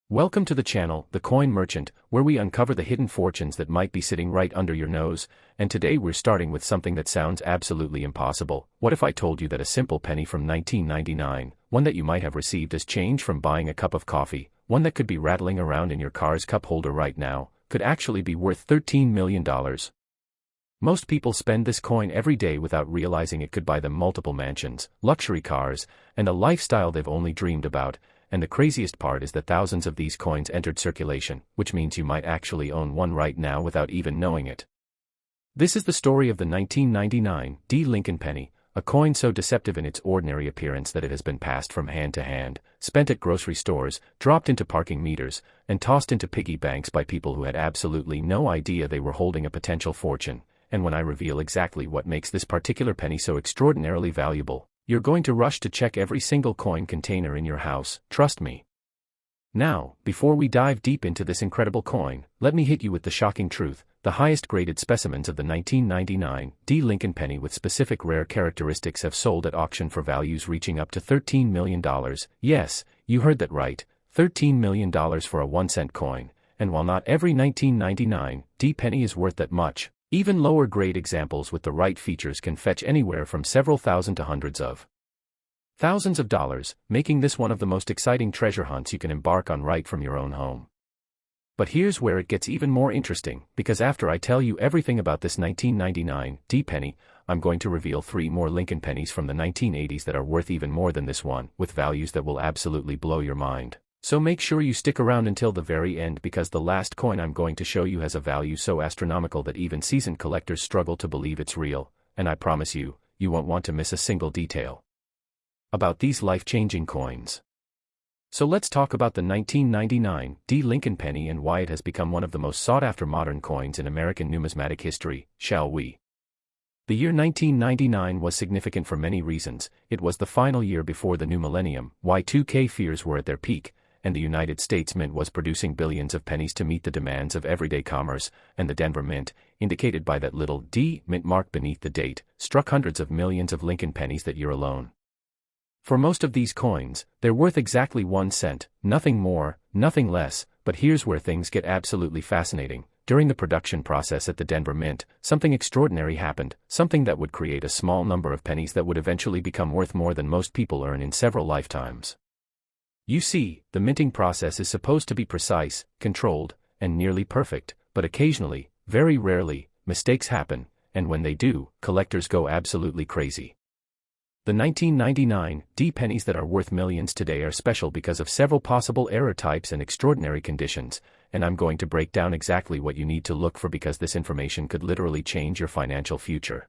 Welcome to the channel, The Coin Merchant, where we uncover the hidden fortunes that might be sitting right under your nose, and today we're starting with something that sounds absolutely impossible. What if I told you that a simple penny from 1999, one that you might have received as change from buying a cup of coffee, one that could be rattling around in your car's cup holder right now, could actually be worth $13 million? Most people spend this coin every day without realizing it could buy them multiple mansions, luxury cars, and a lifestyle they've only dreamed about. And the craziest part is that thousands of these coins entered circulation, which means you might actually own one right now without even knowing it. This is the story of the 1999 D. Lincoln penny, a coin so deceptive in its ordinary appearance that it has been passed from hand to hand, spent at grocery stores, dropped into parking meters, and tossed into piggy banks by people who had absolutely no idea they were holding a potential fortune. And when I reveal exactly what makes this particular penny so extraordinarily valuable, you're going to rush to check every single coin container in your house, trust me. Now, before we dive deep into this incredible coin, let me hit you with the shocking truth. The highest graded specimens of the 1999 D. Lincoln penny with specific rare characteristics have sold at auction for values reaching up to $13 million. Yes, you heard that right, $13 million for a 1-cent coin. And while not every 1999 D. penny is worth that much, even lower grade examples with the right features can fetch anywhere from several thousand to hundreds of thousands of dollars, making this one of the most exciting treasure hunts you can embark on right from your own home. But here's where it gets even more interesting, because after I tell you everything about this 1999 D. penny, I'm going to reveal 3 more Lincoln pennies from the 1980s that are worth even more than this one, with values that will absolutely blow your mind. So make sure you stick around until the very end, because the last coin I'm going to show you has a value so astronomical that even seasoned collectors struggle to believe it's real, and I promise you, you won't want to miss a single detail about these life-changing coins. So let's talk about the 1999 D. Lincoln penny and why it has become one of the most sought-after modern coins in American numismatic history, shall we? The year 1999 was significant for many reasons. It was the final year before the new millennium, Y2K fears were at their peak, and the United States Mint was producing billions of pennies to meet the demands of everyday commerce, and the Denver Mint, indicated by that little D mint mark beneath the date, struck hundreds of millions of Lincoln pennies that year alone. For most of these coins, they're worth exactly 1 cent, nothing more, nothing less, but here's where things get absolutely fascinating. During the production process at the Denver Mint, something extraordinary happened, something that would create a small number of pennies that would eventually become worth more than most people earn in several lifetimes. You see, the minting process is supposed to be precise, controlled, and nearly perfect, but occasionally, very rarely, mistakes happen, and when they do, collectors go absolutely crazy. The 1999 D. pennies that are worth millions today are special because of several possible error types and extraordinary conditions, and I'm going to break down exactly what you need to look for, because this information could literally change your financial future.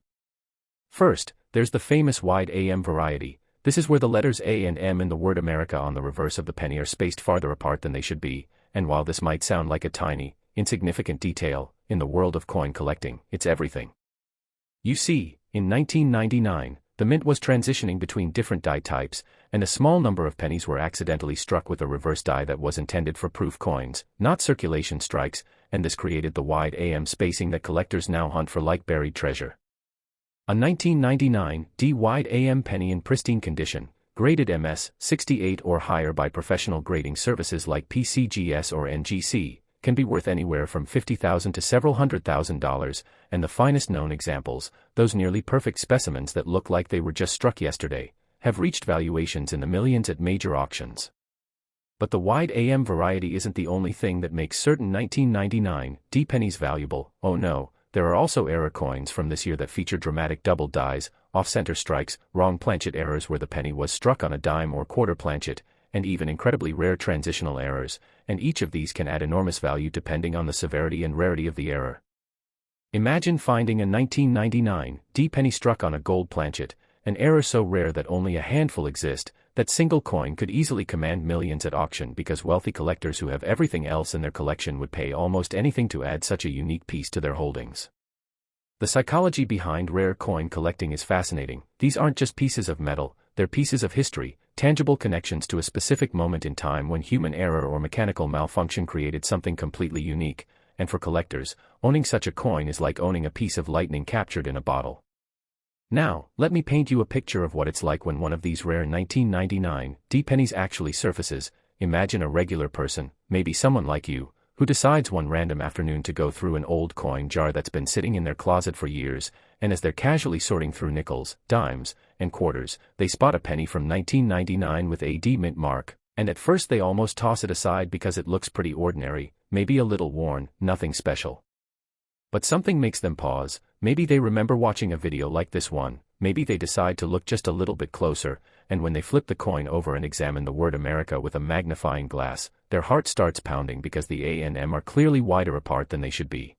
First, there's the famous wide AM variety. This is where the letters A and M in the word America on the reverse of the penny are spaced farther apart than they should be, and while this might sound like a tiny, insignificant detail, in the world of coin collecting, it's everything. You see, in 1999, the mint was transitioning between different die types, and a small number of pennies were accidentally struck with a reverse die that was intended for proof coins, not circulation strikes, and this created the wide AM spacing that collectors now hunt for like buried treasure. A 1999 D. wide AM penny in pristine condition, graded MS 68 or higher by professional grading services like PCGS or NGC, can be worth anywhere from $50,000 to several $100,000, and the finest known examples, those nearly perfect specimens that look like they were just struck yesterday, have reached valuations in the millions at major auctions. But the wide AM variety isn't the only thing that makes certain 1999 D. pennies valuable. Oh no, there are also error coins from this year that feature dramatic double dies, off-center strikes, wrong planchet errors where the penny was struck on a dime or quarter planchet, and even incredibly rare transitional errors, and each of these can add enormous value depending on the severity and rarity of the error. Imagine finding a 1999 D. penny struck on a gold planchet, an error so rare that only a handful exist. That single coin could easily command millions at auction, because wealthy collectors who have everything else in their collection would pay almost anything to add such a unique piece to their holdings. The psychology behind rare coin collecting is fascinating. These aren't just pieces of metal, they're pieces of history, tangible connections to a specific moment in time when human error or mechanical malfunction created something completely unique, and for collectors, owning such a coin is like owning a piece of lightning captured in a bottle. Now, let me paint you a picture of what it's like when one of these rare 1999 D. pennies actually surfaces, Imagine a regular person, maybe someone like you, who decides one random afternoon to go through an old coin jar that's been sitting in their closet for years, and as they're casually sorting through nickels, dimes, and quarters, they spot a penny from 1999 with a D mint mark, and at first they almost toss it aside because it looks pretty ordinary, maybe a little worn, nothing special. But something makes them pause. Maybe they remember watching a video like this one, maybe they decide to look just a little bit closer, and when they flip the coin over and examine the word America with a magnifying glass, their heart starts pounding because the A and M are clearly wider apart than they should be.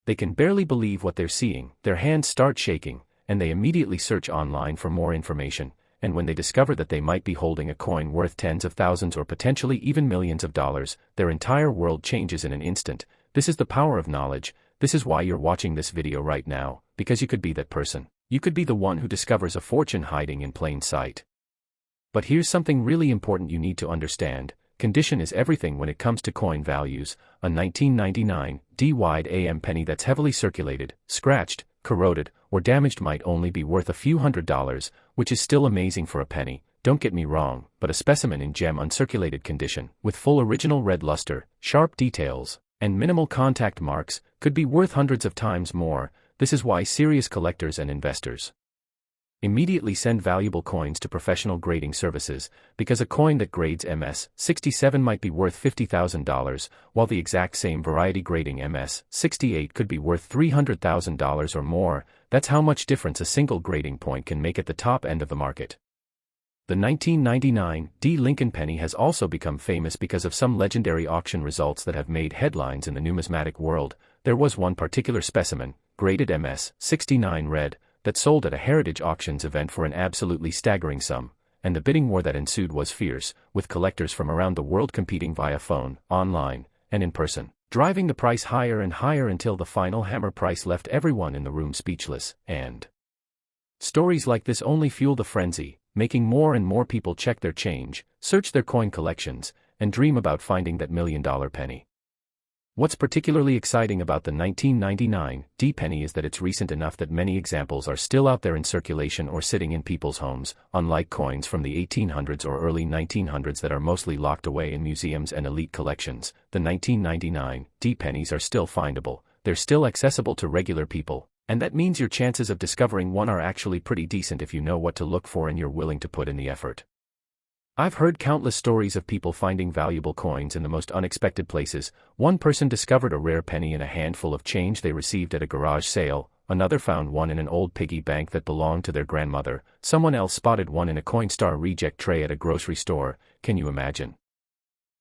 They can barely believe what they're seeing, their hands start shaking, and they immediately search online for more information, and when they discover that they might be holding a coin worth tens of thousands or potentially even millions of dollars, their entire world changes in an instant. This is the power of knowledge. This is why you're watching this video right now, because you could be that person. You could be the one who discovers a fortune hiding in plain sight. But here's something really important you need to understand. Condition is everything when it comes to coin values. A 1999 D-wide AM penny that's heavily circulated, scratched, corroded, or damaged might only be worth a few $100s, which is still amazing for a penny, don't get me wrong, but a specimen in gem uncirculated condition, with full original red luster, sharp details, and minimal contact marks, could be worth hundreds of times more. This is why serious collectors and investors immediately send valuable coins to professional grading services, because a coin that grades MS-67 might be worth $50,000, while the exact same variety grading MS-68 could be worth $300,000 or more. That's how much difference a single grading point can make at the top end of the market. The 1999 D Lincoln penny has also become famous because of some legendary auction results that have made headlines in the numismatic world. There was one particular specimen, graded MS-69 red, that sold at a heritage auctions event for an absolutely staggering sum, and the bidding war that ensued was fierce, with collectors from around the world competing via phone, online, and in person, driving the price higher and higher until the final hammer price left everyone in the room speechless. And stories like this only fuel the frenzy, making more and more people check their change, search their coin collections, and dream about finding that $1,000,000 penny. What's particularly exciting about the 1999 D penny is that it's recent enough that many examples are still out there in circulation or sitting in people's homes, unlike coins from the 1800s or early 1900s that are mostly locked away in museums and elite collections. The 1999 D pennies are still findable, they're still accessible to regular people, and that means your chances of discovering one are actually pretty decent if you know what to look for and you're willing to put in the effort. I've heard countless stories of people finding valuable coins in the most unexpected places. One person discovered a rare penny in a handful of change they received at a garage sale, another found one in an old piggy bank that belonged to their grandmother, someone else spotted one in a Coinstar reject tray at a grocery store. Can you imagine?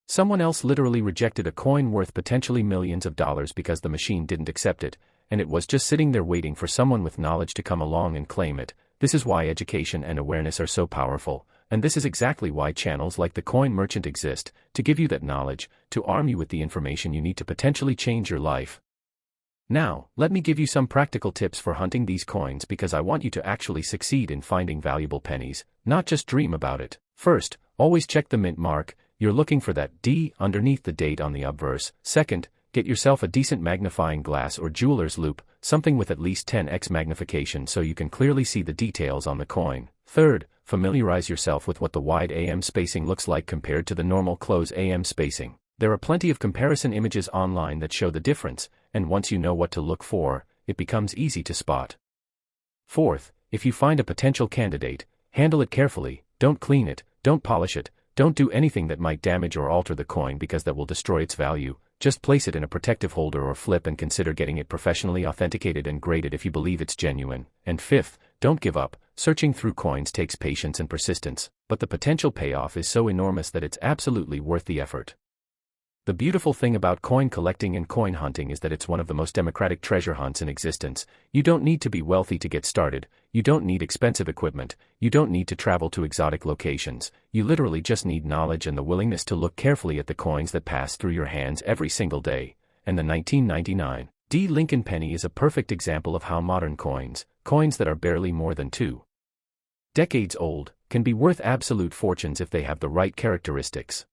Someone else literally rejected a coin worth potentially millions of dollars because the machine didn't accept it, and it was just sitting there waiting for someone with knowledge to come along and claim it. This is why education and awareness are so powerful. And this is exactly why channels like the Coin Merchant exist, to give you that knowledge, to arm you with the information you need to potentially change your life. Now, let me give you some practical tips for hunting these coins because I want you to actually succeed in finding valuable pennies, not just dream about it. First, always check the mint mark. You're looking for that D underneath the date on the obverse. Second, get yourself a decent magnifying glass or jeweler's loupe, something with at least 10x magnification so you can clearly see the details on the coin. Third, familiarize yourself with what the wide AM spacing looks like compared to the normal close AM spacing. There are plenty of comparison images online that show the difference, and once you know what to look for, it becomes easy to spot. Fourth, if you find a potential candidate, handle it carefully, don't clean it, don't polish it, don't do anything that might damage or alter the coin because that will destroy its value. Just place it in a protective holder or flip and consider getting it professionally authenticated and graded if you believe it's genuine. And fifth, don't give up. Searching through coins takes patience and persistence, but the potential payoff is so enormous that it's absolutely worth the effort. The beautiful thing about coin collecting and coin hunting is that it's one of the most democratic treasure hunts in existence. You don't need to be wealthy to get started, you don't need expensive equipment, you don't need to travel to exotic locations, you literally just need knowledge and the willingness to look carefully at the coins that pass through your hands every single day. And the 1999 D Lincoln penny is a perfect example of how modern coins that are barely more than 2 decades old, can be worth absolute fortunes if they have the right characteristics.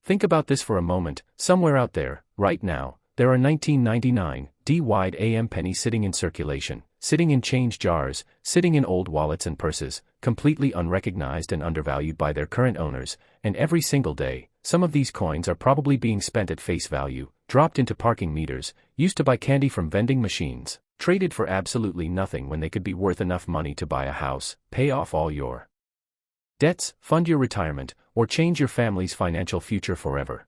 Think about this for a moment. Somewhere out there, right now, there are 1999 D-wide AM pennies sitting in circulation, sitting in change jars, sitting in old wallets and purses, completely unrecognized and undervalued by their current owners, and every single day, some of these coins are probably being spent at face value, dropped into parking meters, used to buy candy from vending machines, traded for absolutely nothing when they could be worth enough money to buy a house, pay off all your debts, fund your retirement, or change your family's financial future forever.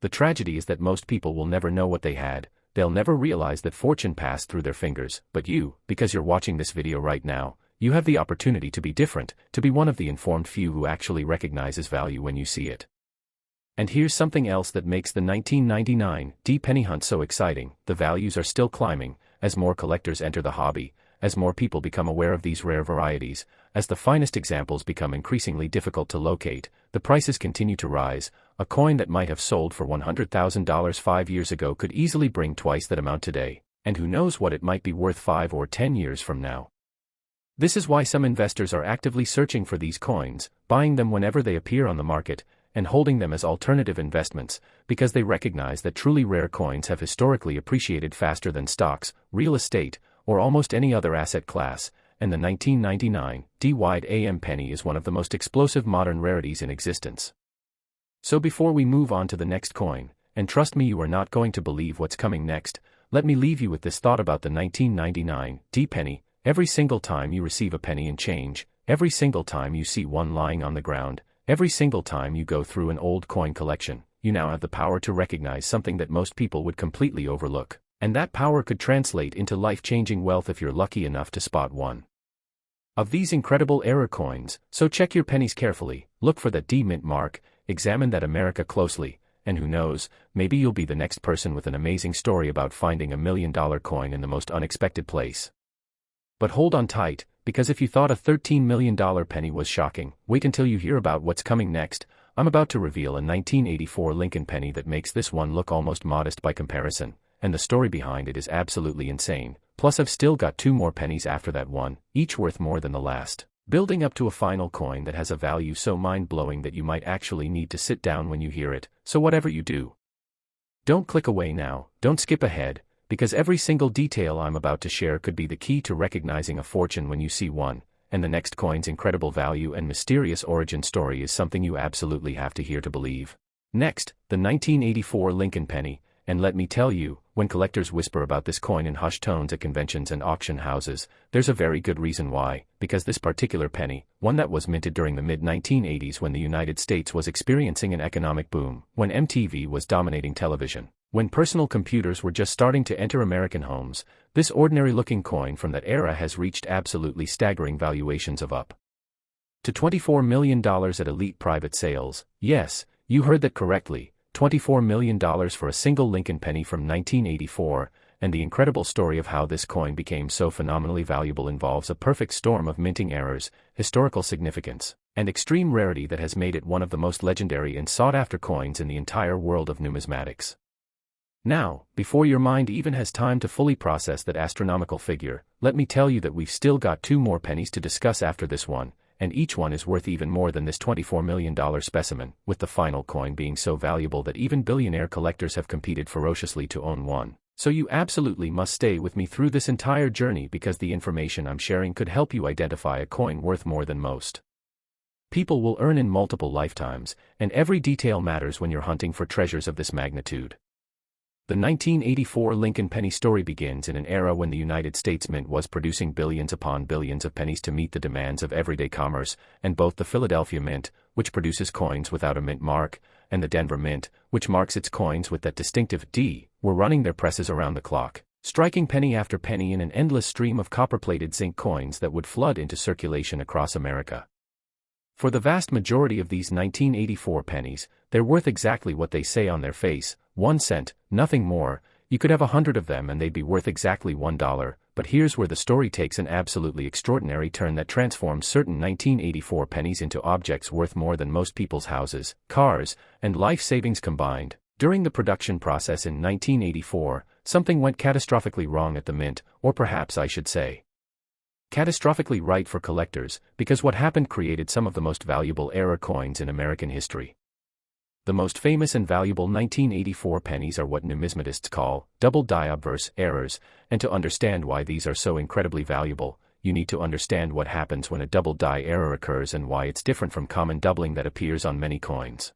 The tragedy is that most people will never know what they had. They'll never realize that fortune passed through their fingers, but you, because you're watching this video right now, you have the opportunity to be different, to be one of the informed few who actually recognizes value when you see it. And here's something else that makes the 1999 penny hunt so exciting: the values are still climbing, as more collectors enter the hobby, as more people become aware of these rare varieties, as the finest examples become increasingly difficult to locate, the prices continue to rise. A coin that might have sold for $100,000 5 years ago could easily bring twice that amount today, and who knows what it might be worth 5 or 10 years from now. This is why some investors are actively searching for these coins, buying them whenever they appear on the market, and holding them as alternative investments, because they recognize that truly rare coins have historically appreciated faster than stocks, real estate, or almost any other asset class, and the 1999 wide AM penny is one of the most explosive modern rarities in existence. So before we move on to the next coin, and trust me, you are not going to believe what's coming next, let me leave you with this thought about the 1999 penny. Every single time you receive a penny in change, every single time you see one lying on the ground, every single time you go through an old coin collection, you now have the power to recognize something that most people would completely overlook, and that power could translate into life-changing wealth if you're lucky enough to spot one of these incredible error coins. So check your pennies carefully, look for that D mint mark, examine that America closely, and who knows, maybe you'll be the next person with an amazing story about finding $1 million coin in the most unexpected place. But hold on tight, because if you thought a $13 million penny was shocking, wait until you hear about what's coming next. I'm about to reveal a 1984 Lincoln penny that makes this one look almost modest by comparison, and the story behind it is absolutely insane. Plus I've still got 2 more pennies after that one, each worth more than the last, building up to a final coin that has a value so mind-blowing that you might actually need to sit down when you hear it. So whatever you do, don't click away now, don't skip ahead, because every single detail I'm about to share could be the key to recognizing a fortune when you see one, and the next coin's incredible value and mysterious origin story is something you absolutely have to hear to believe. Next, the 1984 Lincoln penny. And let me tell you, when collectors whisper about this coin in hushed tones at conventions and auction houses, there's a very good reason why, because this particular penny, one that was minted during the mid-1980s when the United States was experiencing an economic boom, when MTV was dominating television, when personal computers were just starting to enter American homes, this ordinary-looking coin from that era has reached absolutely staggering valuations of up to $24 million at elite private sales. Yes, you heard that correctly. $24 million for a single Lincoln penny from 1984, and the incredible story of how this coin became so phenomenally valuable involves a perfect storm of minting errors, historical significance, and extreme rarity that has made it one of the most legendary and sought-after coins in the entire world of numismatics. Now, before your mind even has time to fully process that astronomical figure, let me tell you that we've still got 2 more pennies to discuss after this one, and each one is worth even more than this $24 million specimen, with the final coin being so valuable that even billionaire collectors have competed ferociously to own one. So you absolutely must stay with me through this entire journey, because the information I'm sharing could help you identify a coin worth more than most people will earn in multiple lifetimes, and every detail matters when you're hunting for treasures of this magnitude. The 1984 Lincoln penny story begins in an era when the United States Mint was producing billions upon billions of pennies to meet the demands of everyday commerce, and both the Philadelphia Mint, which produces coins without a mint mark, and the Denver Mint, which marks its coins with that distinctive D, were running their presses around the clock, striking penny after penny in an endless stream of copper-plated zinc coins that would flood into circulation across America. For the vast majority of these 1984 pennies, they're worth exactly what they say on their face, 1 cent, nothing more. You could have 100 of them and they'd be worth exactly $1, but here's where the story takes an absolutely extraordinary turn that transforms certain 1984 pennies into objects worth more than most people's houses, cars, and life savings combined. During the production process in 1984, something went catastrophically wrong at the mint, or perhaps I should say, catastrophically right for collectors, because what happened created some of the most valuable error coins in American history. The most famous and valuable 1984 pennies are what numismatists call double-die obverse errors, and to understand why these are so incredibly valuable, you need to understand what happens when a double-die error occurs and why it's different from common doubling that appears on many coins.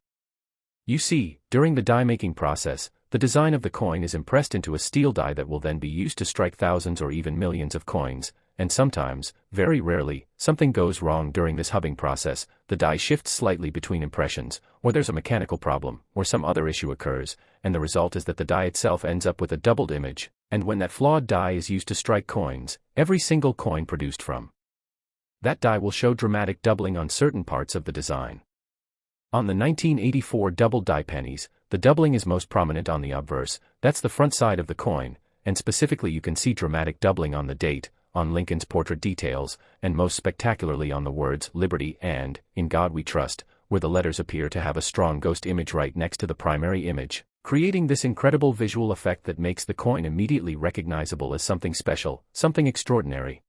You see, during the die-making process, the design of the coin is impressed into a steel die that will then be used to strike thousands or even millions of coins, and sometimes, very rarely, something goes wrong during this hubbing process. The die shifts slightly between impressions, or there's a mechanical problem, or some other issue occurs, and the result is that the die itself ends up with a doubled image, and when that flawed die is used to strike coins, every single coin produced from that die will show dramatic doubling on certain parts of the design. On the 1984 double-die pennies, the doubling is most prominent on the obverse, that's the front side of the coin, and specifically you can see dramatic doubling on the date, on Lincoln's portrait details, and most spectacularly on the words Liberty and In God We Trust, where the letters appear to have a strong ghost image right next to the primary image, creating this incredible visual effect that makes the coin immediately recognizable as something special, something extraordinary.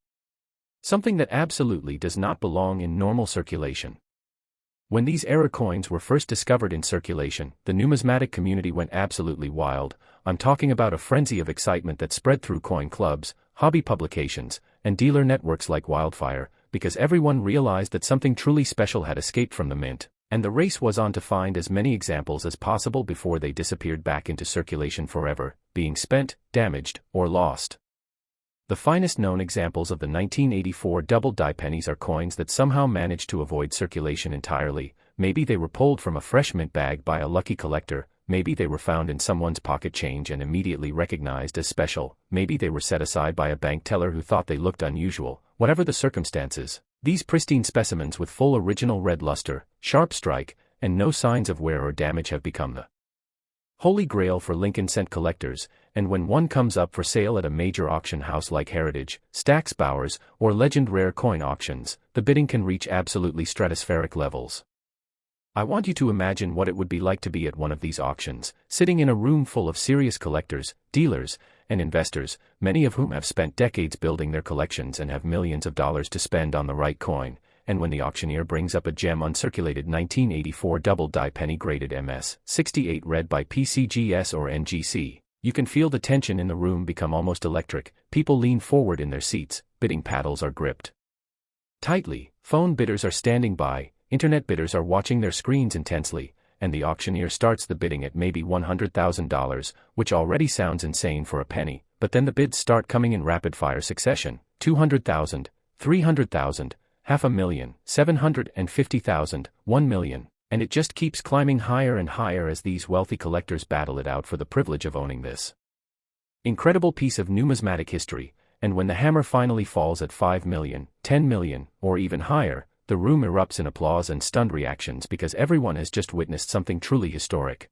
Something that absolutely does not belong in normal circulation. When these error coins were first discovered in circulation, the numismatic community went absolutely wild. I'm talking about a frenzy of excitement that spread through coin clubs, hobby publications, and dealer networks like wildfire, because everyone realized that something truly special had escaped from the mint, and the race was on to find as many examples as possible before they disappeared back into circulation forever, being spent, damaged, or lost. The finest known examples of the 1984 double-die pennies are coins that somehow managed to avoid circulation entirely. Maybe they were pulled from a fresh mint bag by a lucky collector, maybe they were found in someone's pocket change and immediately recognized as special, maybe they were set aside by a bank teller who thought they looked unusual. Whatever the circumstances, these pristine specimens with full original red luster, sharp strike, and no signs of wear or damage have become the holy grail for Lincoln cent collectors, and when one comes up for sale at a major auction house like Heritage, Stack's Bowers, or Legend Rare Coin Auctions, the bidding can reach absolutely stratospheric levels. I want you to imagine what it would be like to be at one of these auctions, sitting in a room full of serious collectors, dealers, and investors, many of whom have spent decades building their collections and have millions of dollars to spend on the right coin, and when the auctioneer brings up a gem uncirculated 1984 double-die penny graded MS-68 read by PCGS or NGC, you can feel the tension in the room become almost electric. People lean forward in their seats, bidding paddles are gripped tightly, phone bidders are standing by, internet bidders are watching their screens intensely, and the auctioneer starts the bidding at maybe $100,000, which already sounds insane for a penny, but then the bids start coming in rapid-fire succession: 200,000, 300,000, $500,000, 750,000, 1 million, and it just keeps climbing higher and higher as these wealthy collectors battle it out for the privilege of owning this incredible piece of numismatic history. And when the hammer finally falls at 5 million, 10 million, or even higher, the room erupts in applause and stunned reactions because everyone has just witnessed something truly historic.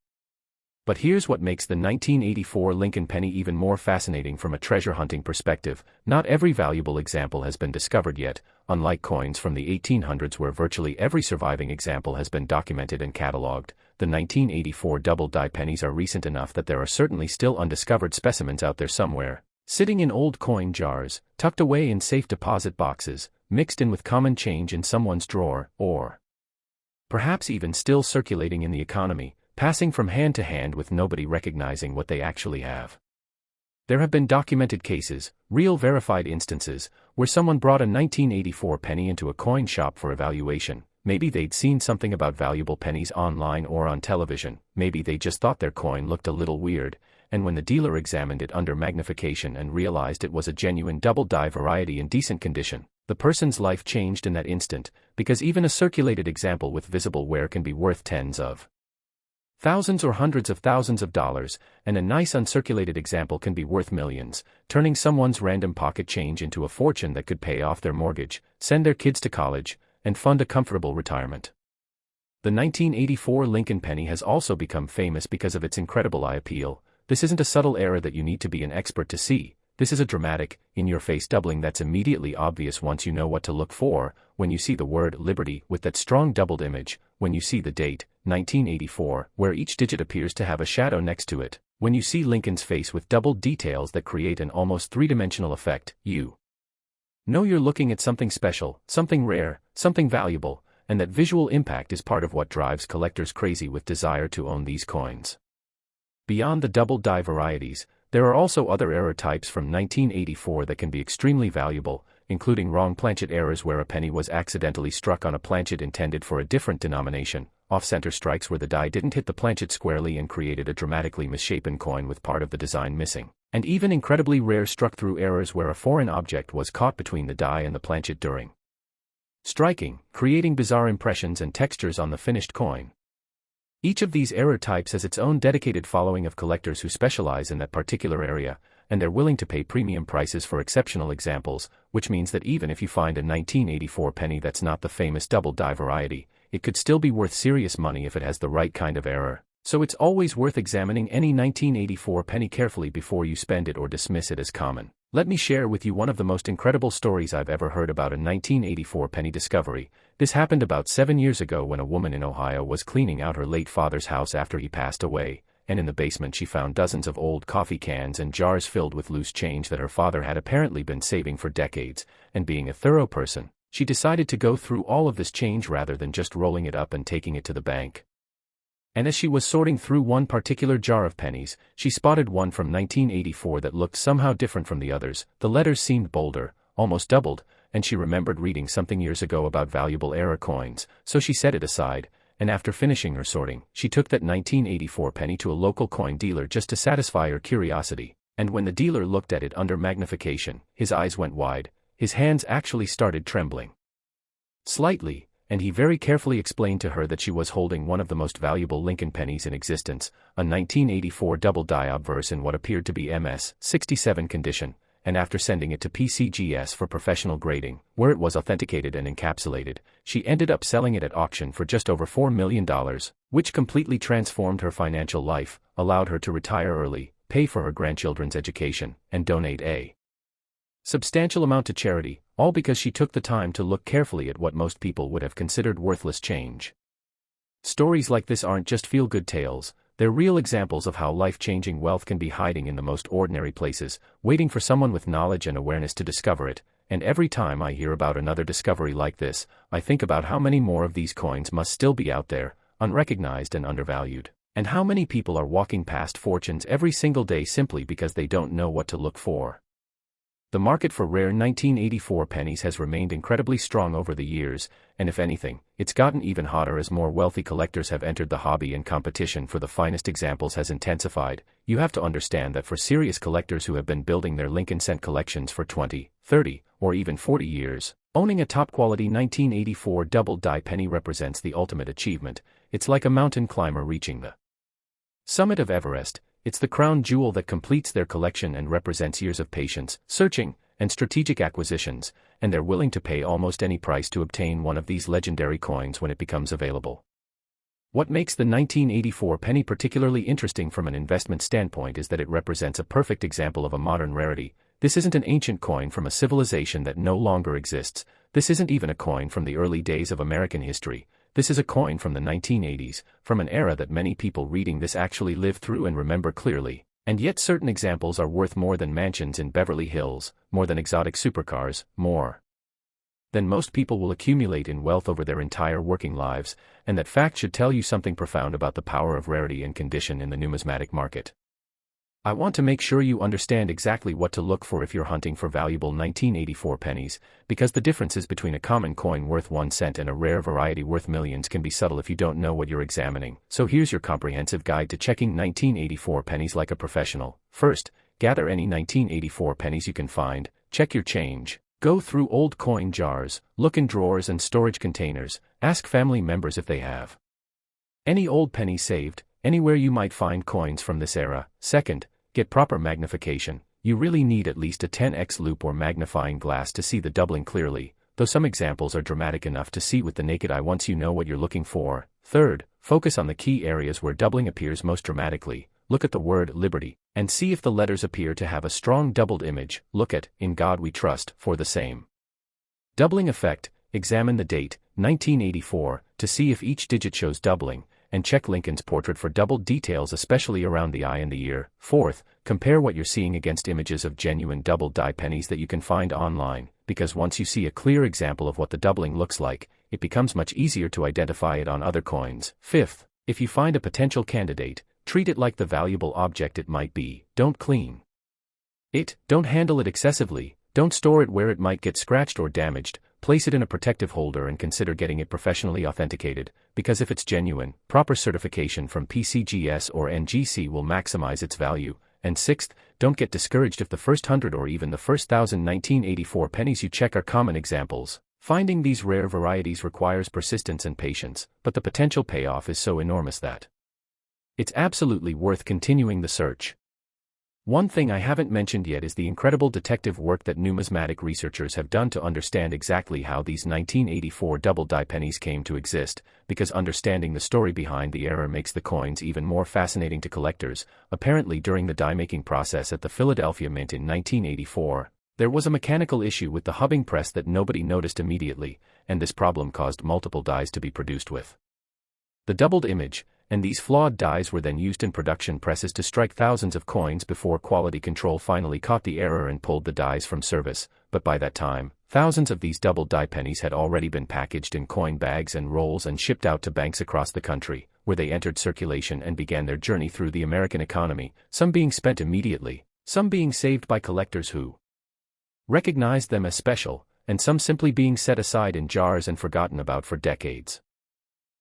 But here's what makes the 1984 Lincoln penny even more fascinating from a treasure hunting perspective: not every valuable example has been discovered yet. Unlike coins from the 1800s where virtually every surviving example has been documented and catalogued, the 1984 double-die pennies are recent enough that there are certainly still undiscovered specimens out there somewhere, sitting in old coin jars, tucked away in safe deposit boxes, mixed in with common change in someone's drawer, or perhaps even still circulating in the economy, passing from hand to hand with nobody recognizing what they actually have. There have been documented cases, real verified instances, where someone brought a 1984 penny into a coin shop for evaluation. Maybe they'd seen something about valuable pennies online or on television, maybe they just thought their coin looked a little weird, and when the dealer examined it under magnification and realized it was a genuine double-die variety in decent condition, the person's life changed in that instant, because even a circulated example with visible wear can be worth tens of thousands or hundreds of thousands of dollars, and a nice uncirculated example can be worth millions, turning someone's random pocket change into a fortune that could pay off their mortgage, send their kids to college, and fund a comfortable retirement. The 1984 Lincoln penny has also become famous because of its incredible eye appeal. This isn't a subtle error that you need to be an expert to see. This is a dramatic, in-your-face doubling that's immediately obvious once you know what to look for. When you see the word Liberty with that strong doubled image, when you see the date, 1984, where each digit appears to have a shadow next to it, when you see Lincoln's face with doubled details that create an almost three-dimensional effect, you know you're looking at something special, something rare, something valuable, and that visual impact is part of what drives collectors crazy with desire to own these coins. Beyond the double die varieties, there are also other error types from 1984 that can be extremely valuable, including wrong planchet errors where a penny was accidentally struck on a planchet intended for a different denomination, off-center strikes where the die didn't hit the planchet squarely and created a dramatically misshapen coin with part of the design missing, and even incredibly rare struck-through errors where a foreign object was caught between the die and the planchet during striking, creating bizarre impressions and textures on the finished coin. Each of these error types has its own dedicated following of collectors who specialize in that particular area, and they're willing to pay premium prices for exceptional examples, which means that even if you find a 1984 penny that's not the famous double die variety, it could still be worth serious money if it has the right kind of error. So it's always worth examining any 1984 penny carefully before you spend it or dismiss it as common. Let me share with you one of the most incredible stories I've ever heard about a 1984 penny discovery. This happened about 7 years ago when a woman in Ohio was cleaning out her late father's house after he passed away, and in the basement she found dozens of old coffee cans and jars filled with loose change that her father had apparently been saving for decades, and being a thorough person, she decided to go through all of this change rather than just rolling it up and taking it to the bank. And as she was sorting through one particular jar of pennies, she spotted one from 1984 that looked somehow different from the others. The letters seemed bolder, almost doubled, and she remembered reading something years ago about valuable error coins, so she set it aside, and after finishing her sorting, she took that 1984 penny to a local coin dealer just to satisfy her curiosity. And when the dealer looked at it under magnification, his eyes went wide, his hands actually started trembling slightly, and he very carefully explained to her that she was holding one of the most valuable Lincoln pennies in existence, a 1984 double die Obverse in what appeared to be MS 67 condition, and after sending it to PCGS for professional grading, where it was authenticated and encapsulated, she ended up selling it at auction for just over $4 million, which completely transformed her financial life, allowed her to retire early, pay for her grandchildren's education, and donate a substantial amount to charity, all because she took the time to look carefully at what most people would have considered worthless change. Stories like this aren't just feel-good tales, they're real examples of how life-changing wealth can be hiding in the most ordinary places, waiting for someone with knowledge and awareness to discover it. And every time I hear about another discovery like this, I think about how many more of these coins must still be out there, unrecognized and undervalued, and how many people are walking past fortunes every single day simply because they don't know what to look for. The market for rare 1984 pennies has remained incredibly strong over the years, and if anything, it's gotten even hotter as more wealthy collectors have entered the hobby and competition for the finest examples has intensified. You have to understand that for serious collectors who have been building their Lincoln cent collections for 20, 30, or even 40 years, owning a top-quality 1984 double die penny represents the ultimate achievement. It's like a mountain climber reaching the summit of Everest. It's the crown jewel that completes their collection and represents years of patience, searching, and strategic acquisitions, and they're willing to pay almost any price to obtain one of these legendary coins when it becomes available. What makes the 1984 penny particularly interesting from an investment standpoint is that it represents a perfect example of a modern rarity. This isn't an ancient coin from a civilization that no longer exists. This isn't even a coin from the early days of American history. This is a coin from the 1980s, from an era that many people reading this actually lived through and remember clearly, and yet certain examples are worth more than mansions in Beverly Hills, more than exotic supercars, more than most people will accumulate in wealth over their entire working lives, and that fact should tell you something profound about the power of rarity and condition in the numismatic market. I want to make sure you understand exactly what to look for if you're hunting for valuable 1984 pennies, because the differences between a common coin worth 1 cent and a rare variety worth millions can be subtle if you don't know what you're examining. So here's your comprehensive guide to checking 1984 pennies like a professional. First, gather any 1984 pennies you can find, check your change, go through old coin jars, look in drawers and storage containers, ask family members if they have any old pennies saved, anywhere you might find coins from this era. Second, get proper magnification. You really need at least a 10x loupe or magnifying glass to see the doubling clearly, though some examples are dramatic enough to see with the naked eye once you know what you're looking for. Third, focus on the key areas where doubling appears most dramatically. Look at the word Liberty, and see if the letters appear to have a strong doubled image. Look at In God We Trust for the same doubling effect. Examine the date, 1984, to see if each digit shows doubling, and check Lincoln's portrait for doubled details especially around the eye and the ear. Fourth, compare what you're seeing against images of genuine double die pennies that you can find online, because once you see a clear example of what the doubling looks like, it becomes much easier to identify it on other coins. Fifth, if you find a potential candidate, treat it like the valuable object it might be. Don't clean it, don't handle it excessively, don't store it where it might get scratched or damaged, place it in a protective holder and consider getting it professionally authenticated, because if it's genuine, proper certification from PCGS or NGC will maximize its value. And sixth, don't get discouraged if the first 100 or even the first 1,000 1984 pennies you check are common examples. Finding these rare varieties requires persistence and patience, but the potential payoff is so enormous that it's absolutely worth continuing the search. One thing I haven't mentioned yet is the incredible detective work that numismatic researchers have done to understand exactly how these 1984 double-die pennies came to exist, because understanding the story behind the error makes the coins even more fascinating to collectors. Apparently, during the die-making process at the Philadelphia Mint in 1984, there was a mechanical issue with the hubbing press that nobody noticed immediately, and this problem caused multiple dies to be produced with the doubled image, and these flawed dies were then used in production presses to strike thousands of coins before quality control finally caught the error and pulled the dies from service. But by that time, thousands of these double-die pennies had already been packaged in coin bags and rolls and shipped out to banks across the country, where they entered circulation and began their journey through the American economy, some being spent immediately, some being saved by collectors who recognized them as special, and some simply being set aside in jars and forgotten about for decades.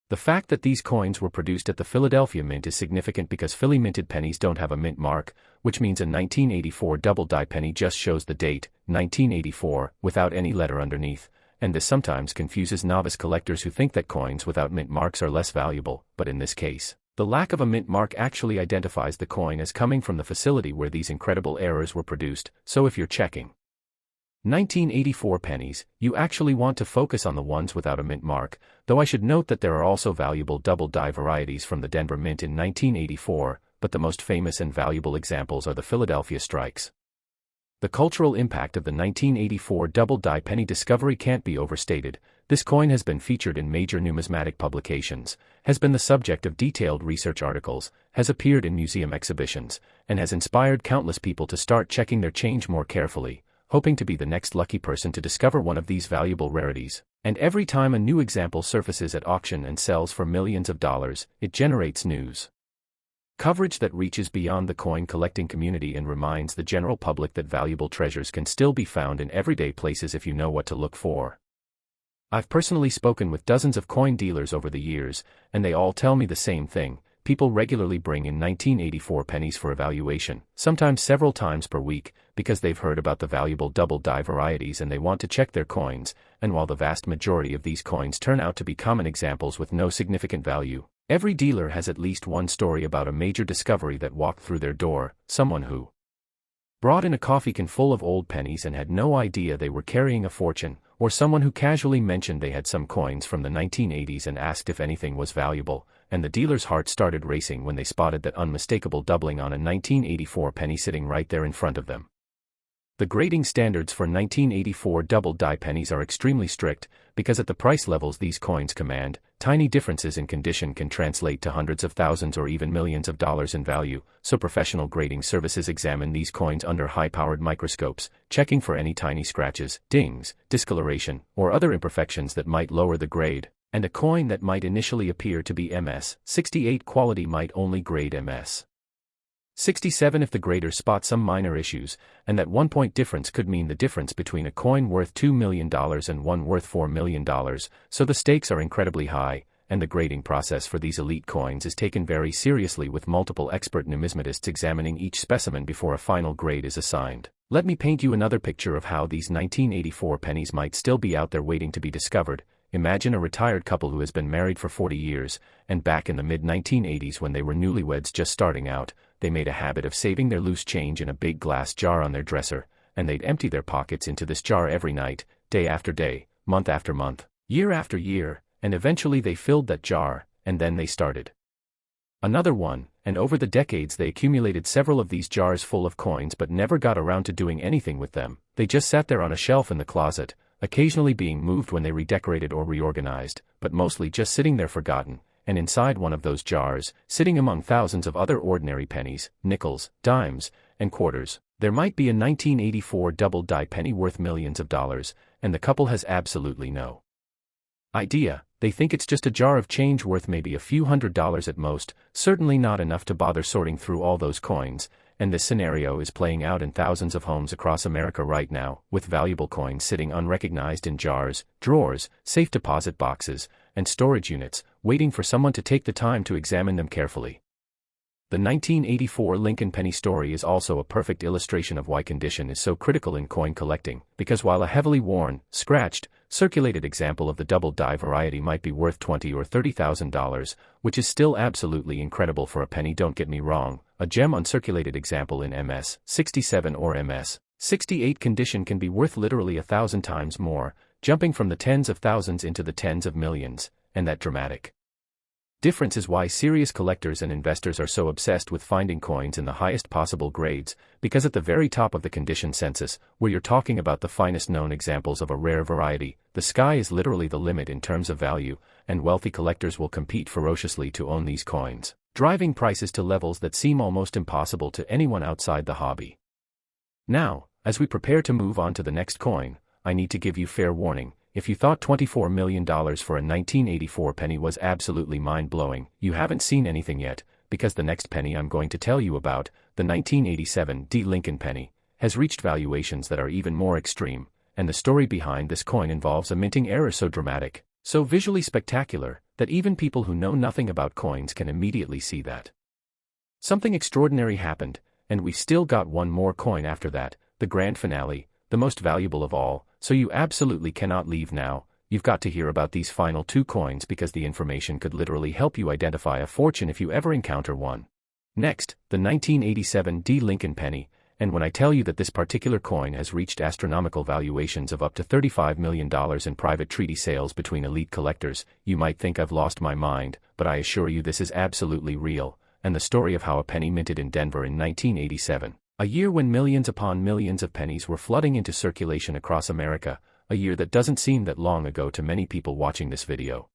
The fact that these coins were produced at the Philadelphia Mint is significant because Philly minted pennies don't have a mint mark, which means a 1984 double-die penny just shows the date, 1984, without any letter underneath, and this sometimes confuses novice collectors who think that coins without mint marks are less valuable, but in this case, the lack of a mint mark actually identifies the coin as coming from the facility where these incredible errors were produced. So if you're checking 1984 pennies, you actually want to focus on the ones without a mint mark, though I should note that there are also valuable double-die varieties from the Denver Mint in 1984, but the most famous and valuable examples are the Philadelphia strikes. The cultural impact of the 1984 double-die penny discovery can't be overstated. This coin has been featured in major numismatic publications, has been the subject of detailed research articles, has appeared in museum exhibitions, and has inspired countless people to start checking their change more carefully, hoping to be the next lucky person to discover one of these valuable rarities. And every time a new example surfaces at auction and sells for millions of dollars, it generates news coverage that reaches beyond the coin collecting community and reminds the general public that valuable treasures can still be found in everyday places if you know what to look for. I've personally spoken with dozens of coin dealers over the years, and they all tell me the same thing. People regularly bring in 1984 pennies for evaluation, sometimes several times per week, because they've heard about the valuable double-die varieties and they want to check their coins, and while the vast majority of these coins turn out to be common examples with no significant value, every dealer has at least one story about a major discovery that walked through their door, someone who brought in a coffee can full of old pennies and had no idea they were carrying a fortune, or someone who casually mentioned they had some coins from the 1980s and asked if anything was valuable, and the dealer's heart started racing when they spotted that unmistakable doubling on a 1984 penny sitting right there in front of them. The grading standards for 1984 double-die pennies are extremely strict, because at the price levels these coins command, tiny differences in condition can translate to hundreds of thousands or even millions of dollars in value, so professional grading services examine these coins under high-powered microscopes, checking for any tiny scratches, dings, discoloration, or other imperfections that might lower the grade, and a coin that might initially appear to be MS-68 quality might only grade MS-67 if the grader spots some minor issues, and that 1 point difference could mean the difference between a coin worth $2 million and one worth $4 million, so the stakes are incredibly high, and the grading process for these elite coins is taken very seriously with multiple expert numismatists examining each specimen before a final grade is assigned. Let me paint you another picture of how these 1984 pennies might still be out there waiting to be discovered. Imagine a retired couple who has been married for 40 years, and back in the mid-1980s when they were newlyweds just starting out, they made a habit of saving their loose change in a big glass jar on their dresser, and they'd empty their pockets into this jar every night, day after day, month after month, year after year, and eventually they filled that jar, and then they started another one, and over the decades they accumulated several of these jars full of coins but never got around to doing anything with them. They just sat there on a shelf in the closet, occasionally being moved when they redecorated or reorganized, but mostly just sitting there forgotten, and inside one of those jars, sitting among thousands of other ordinary pennies, nickels, dimes, and quarters, there might be a 1984 double-die penny worth millions of dollars, and the couple has absolutely no idea. They think it's just a jar of change worth maybe a few $100s at most, certainly not enough to bother sorting through all those coins, and this scenario is playing out in thousands of homes across America right now, with valuable coins sitting unrecognized in jars, drawers, safe deposit boxes, and storage units, waiting for someone to take the time to examine them carefully. The 1984 Lincoln penny story is also a perfect illustration of why condition is so critical in coin collecting, because while a heavily worn, scratched, circulated example of the double-die variety might be worth $20,000 or $30,000, which is still absolutely incredible for a penny, don't get me wrong, a gem uncirculated example in MS 67 or MS 68 condition can be worth literally 1,000 times more, jumping from the tens of thousands into the tens of millions, and that dramatic difference is why serious collectors and investors are so obsessed with finding coins in the highest possible grades, because at the very top of the condition census, where you're talking about the finest known examples of a rare variety, the sky is literally the limit in terms of value, and wealthy collectors will compete ferociously to own these coins, driving prices to levels that seem almost impossible to anyone outside the hobby. Now, as we prepare to move on to the next coin, I need to give you fair warning. If you thought $24 million for a 1984 penny was absolutely mind-blowing, you haven't seen anything yet, because the next penny I'm going to tell you about, the 1987 D. Lincoln penny, has reached valuations that are even more extreme, and the story behind this coin involves a minting error so dramatic, so visually spectacular, that even people who know nothing about coins can immediately see that something extraordinary happened, and we've still got one more coin after that, the grand finale, the most valuable of all, so you absolutely cannot leave now. You've got to hear about these final two coins because the information could literally help you identify a fortune if you ever encounter one. Next, the 1987 D. Lincoln penny, and when I tell you that this particular coin has reached astronomical valuations of up to $35 million in private treaty sales between elite collectors, you might think I've lost my mind, but I assure you this is absolutely real, and the story of how a penny minted in Denver in 1987. A year when millions upon millions of pennies were flooding into circulation across America, a year that doesn't seem that long ago to many people watching this video.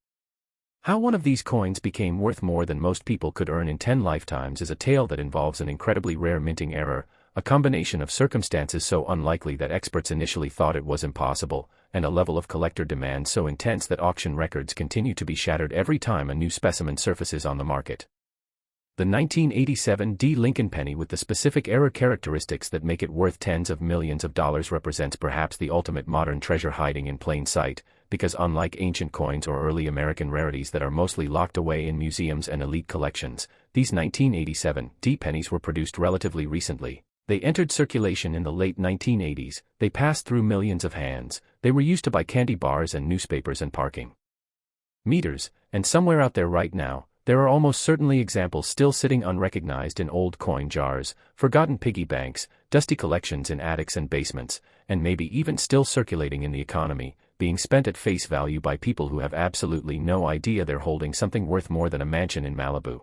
How one of these coins became worth more than most people could earn in 10 lifetimes is a tale that involves an incredibly rare minting error, a combination of circumstances so unlikely that experts initially thought it was impossible, and a level of collector demand so intense that auction records continue to be shattered every time a new specimen surfaces on the market. The 1987 D. Lincoln penny with the specific error characteristics that make it worth tens of millions of dollars represents perhaps the ultimate modern treasure hiding in plain sight, because unlike ancient coins or early American rarities that are mostly locked away in museums and elite collections, these 1987 D. pennies were produced relatively recently. They entered circulation in the late 1980s, they passed through millions of hands, they were used to buy candy bars and newspapers and parking meters, and somewhere out there right now, there are almost certainly examples still sitting unrecognized in old coin jars, forgotten piggy banks, dusty collections in attics and basements, and maybe even still circulating in the economy, being spent at face value by people who have absolutely no idea they're holding something worth more than a mansion in Malibu.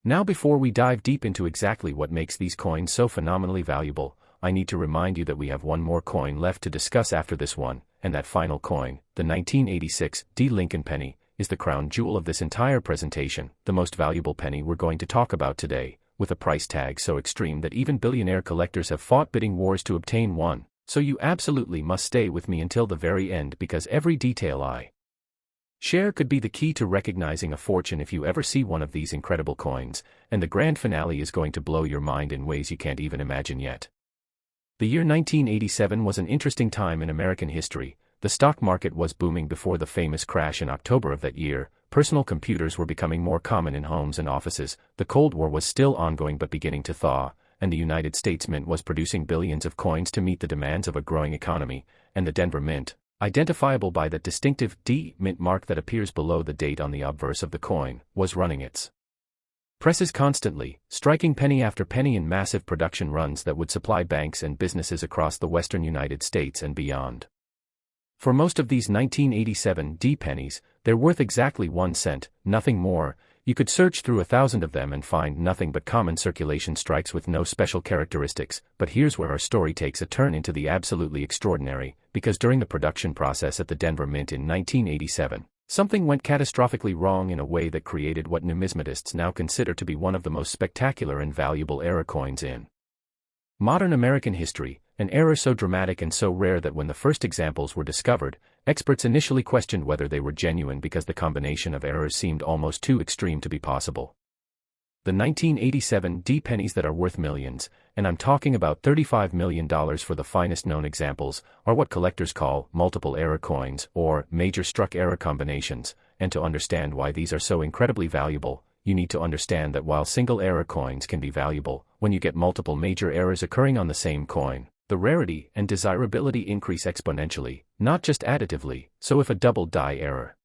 Now, before we dive deep into exactly what makes these coins so phenomenally valuable, I need to remind you that we have one more coin left to discuss after this one, and that final coin, the 1986 D. Lincoln penny, is the crown jewel of this entire presentation, the most valuable penny we're going to talk about today, with a price tag so extreme that even billionaire collectors have fought bidding wars to obtain one, so you absolutely must stay with me until the very end because every detail I share could be the key to recognizing a fortune if you ever see one of these incredible coins, and the grand finale is going to blow your mind in ways you can't even imagine yet. The year 1987 was an interesting time in American history. The stock market was booming before the famous crash in October of that year, personal computers were becoming more common in homes and offices, the Cold War was still ongoing but beginning to thaw, and the United States Mint was producing billions of coins to meet the demands of a growing economy, and the Denver Mint, identifiable by that distinctive D. Mint mark that appears below the date on the obverse of the coin, was running its presses constantly, striking penny after penny in massive production runs that would supply banks and businesses across the western United States and beyond. For most of these 1987 D pennies, they're worth exactly 1 cent, nothing more. You could search through 1,000 of them and find nothing but common circulation strikes with no special characteristics, but here's where our story takes a turn into the absolutely extraordinary, because during the production process at the Denver Mint in 1987, something went catastrophically wrong in a way that created what numismatists now consider to be one of the most spectacular and valuable error coins in modern American history, an error so dramatic and so rare that when the first examples were discovered, Experts initially questioned whether they were genuine because the combination of errors seemed almost too extreme to be possible. The 1987 D pennies that are worth millions, and I'm talking about $35 million for the finest known examples, are what collectors call multiple error coins, or major struck error combinations, and to understand why these are so incredibly valuable, you need to understand that while single error coins can be valuable, when you get multiple major errors occurring on the same coin, the rarity and desirability increase exponentially, not just additively. So if a double die error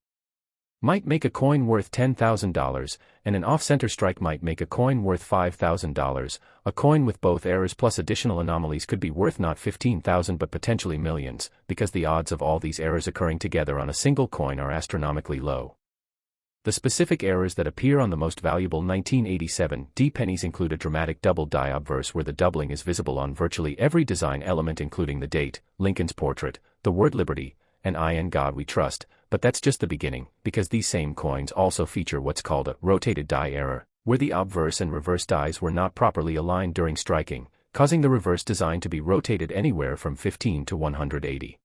might make a coin worth $10,000, and an off-center strike might make a coin worth $5,000, a coin with both errors plus additional anomalies could be worth not 15,000 but potentially millions, because the odds of all these errors occurring together on a single coin are astronomically low. The specific errors that appear on the most valuable 1987 D pennies include a dramatic double die obverse where the doubling is visible on virtually every design element including the date, Lincoln's portrait, the word liberty, and I in God we trust, but that's just the beginning, because these same coins also feature what's called a rotated die error, where the obverse and reverse dies were not properly aligned during striking, causing the reverse design to be rotated anywhere from 15 to 180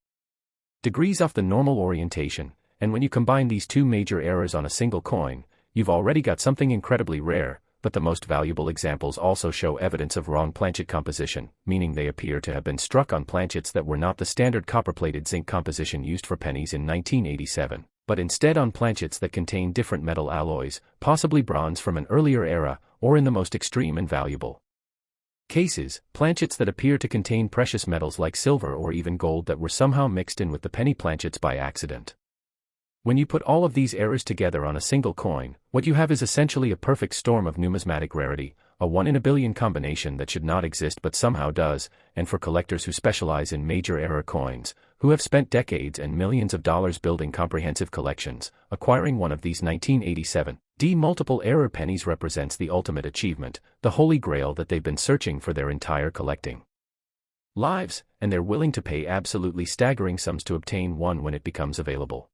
degrees off the normal orientation, and when you combine these two major errors on a single coin, you've already got something incredibly rare. But the most valuable examples also show evidence of wrong planchet composition, meaning they appear to have been struck on planchets that were not the standard copper-plated zinc composition used for pennies in 1987, but instead on planchets that contain different metal alloys, possibly bronze from an earlier era, or in the most extreme and valuable cases, planchets that appear to contain precious metals like silver or even gold that were somehow mixed in with the penny planchets by accident. When you put all of these errors together on a single coin, what you have is essentially a perfect storm of numismatic rarity, a 1 in a billion combination that should not exist but somehow does, and for collectors who specialize in major error coins, who have spent decades and millions of dollars building comprehensive collections, acquiring one of these 1987 D multiple error pennies represents the ultimate achievement, the holy grail that they've been searching for their entire collecting lives, and they're willing to pay absolutely staggering sums to obtain one when it becomes available.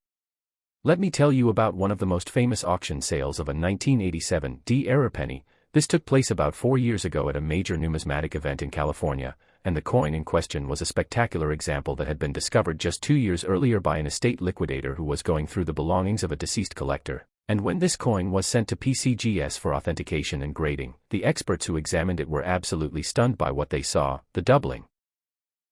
Let me tell you about one of the most famous auction sales of a 1987 D error penny. This took place about 4 years ago at a major numismatic event in California, and the coin in question was a spectacular example that had been discovered just 2 years earlier by an estate liquidator who was going through the belongings of a deceased collector. And when this coin was sent to PCGS for authentication and grading, the experts who examined it were absolutely stunned by what they saw. The doubling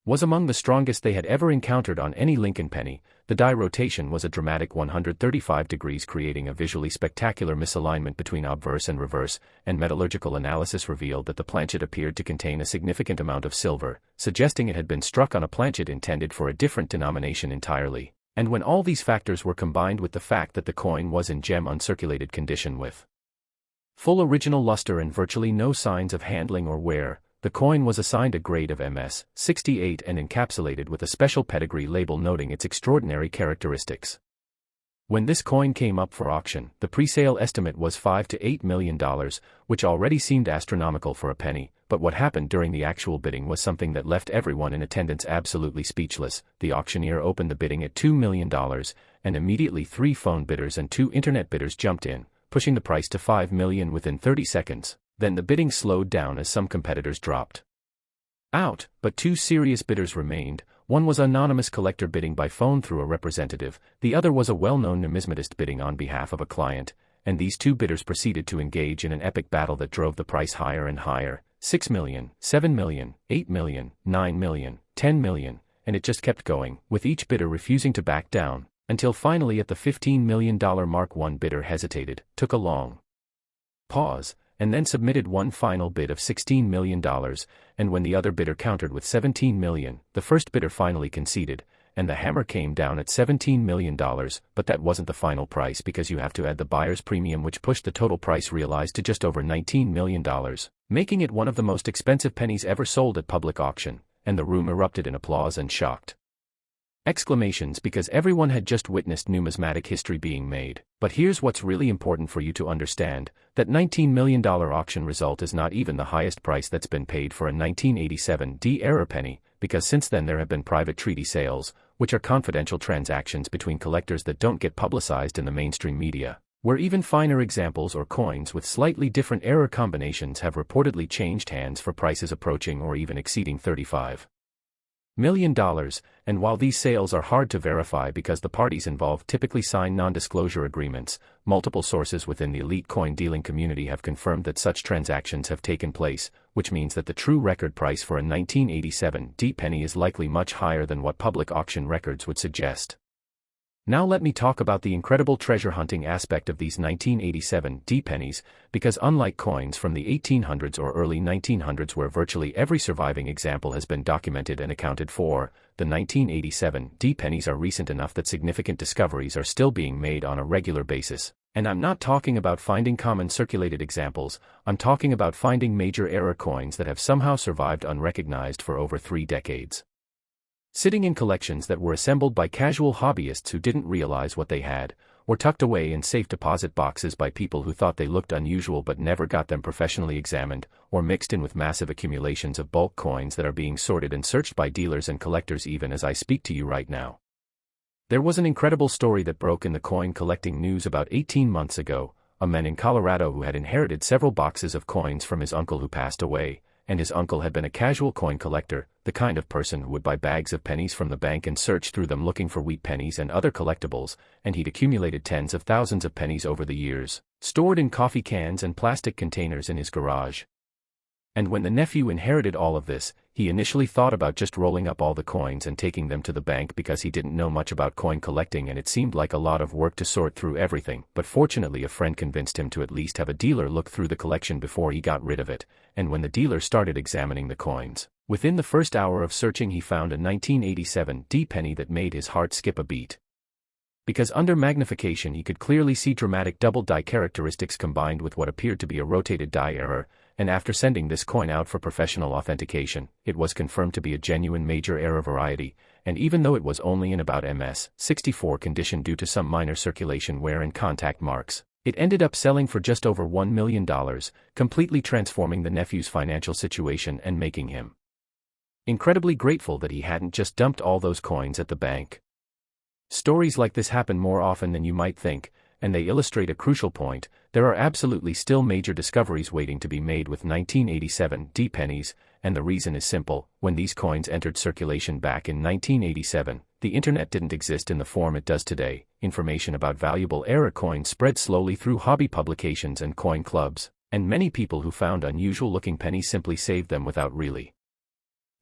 was among the strongest they had ever encountered on any Lincoln penny. The die rotation was a dramatic 135 degrees, creating a visually spectacular misalignment between obverse and reverse, and metallurgical analysis revealed that the planchet appeared to contain a significant amount of silver, suggesting it had been struck on a planchet intended for a different denomination entirely. And when all these factors were combined with the fact that the coin was in gem uncirculated condition with full original luster and virtually no signs of handling or wear, the coin was assigned a grade of MS 68 and encapsulated with a special pedigree label noting its extraordinary characteristics. When this coin came up for auction, the pre-sale estimate was $5 to $8 million, which already seemed astronomical for a penny, but what happened during the actual bidding was something that left everyone in attendance absolutely speechless. The auctioneer opened the bidding at $2 million, and immediately 3 phone bidders and 2 internet bidders jumped in, pushing the price to $5 million within 30 seconds. Then the bidding slowed down as some competitors dropped out, but 2 serious bidders remained. One was an anonymous collector bidding by phone through a representative, the other was a well-known numismatist bidding on behalf of a client, and these 2 bidders proceeded to engage in an epic battle that drove the price higher and higher. 6 million, 7 million, 8 million, 9 million, 10 million, and it just kept going, with each bidder refusing to back down, until finally at the $15 million mark one bidder hesitated, took a long pause, and then submitted one final bid of $16 million, and when the other bidder countered with $17 million, the first bidder finally conceded, and the hammer came down at $17 million, but that wasn't the final price because you have to add the buyer's premium, which pushed the total price realized to just over $19 million, making it one of the most expensive pennies ever sold at public auction, and the room erupted in applause and shocked exclamations because everyone had just witnessed numismatic history being made. But here's what's really important for you to understand, that $19 million auction result is not even the highest price that's been paid for a 1987 D error penny, because since then there have been private treaty sales, which are confidential transactions between collectors that don't get publicized in the mainstream media, where even finer examples or coins with slightly different error combinations have reportedly changed hands for prices approaching or even exceeding $35 million, and while these sales are hard to verify because the parties involved typically sign non-disclosure agreements, multiple sources within the elite coin dealing community have confirmed that such transactions have taken place, which means that the true record price for a 1987 D penny is likely much higher than what public auction records would suggest. Now let me talk about the incredible treasure hunting aspect of these 1987 D pennies, because unlike coins from the 1800s or early 1900s where virtually every surviving example has been documented and accounted for, the 1987 D pennies are recent enough that significant discoveries are still being made on a regular basis. And I'm not talking about finding common circulated examples, I'm talking about finding major error coins that have somehow survived unrecognized for over 3 decades. Sitting in collections that were assembled by casual hobbyists who didn't realize what they had, or tucked away in safe deposit boxes by people who thought they looked unusual but never got them professionally examined, or mixed in with massive accumulations of bulk coins that are being sorted and searched by dealers and collectors even as I speak to you right now. There was an incredible story that broke in the coin collecting news about 18 months ago, a man in Colorado who had inherited several boxes of coins from his uncle who passed away, and his uncle had been a casual coin collector, the kind of person who would buy bags of pennies from the bank and search through them looking for wheat pennies and other collectibles, and he'd accumulated tens of thousands of pennies over the years, stored in coffee cans and plastic containers in his garage. And when the nephew inherited all of this, he initially thought about just rolling up all the coins and taking them to the bank because he didn't know much about coin collecting and it seemed like a lot of work to sort through everything, but fortunately a friend convinced him to at least have a dealer look through the collection before he got rid of it, and when the dealer started examining the coins, within the first hour of searching he found a 1987 D penny that made his heart skip a beat. Because under magnification he could clearly see dramatic double die characteristics combined with what appeared to be a rotated die error, and after sending this coin out for professional authentication, it was confirmed to be a genuine major error variety, and even though it was only in about MS-64 condition due to some minor circulation wear and contact marks, it ended up selling for just over $1 million, completely transforming the nephew's financial situation and making him incredibly grateful that he hadn't just dumped all those coins at the bank. Stories like this happen more often than you might think, and they illustrate a crucial point: there are absolutely still major discoveries waiting to be made with 1987 D pennies, and the reason is simple: when these coins entered circulation back in 1987, the internet didn't exist in the form it does today. Information about valuable error coins spread slowly through hobby publications and coin clubs, and many people who found unusual-looking pennies simply saved them without really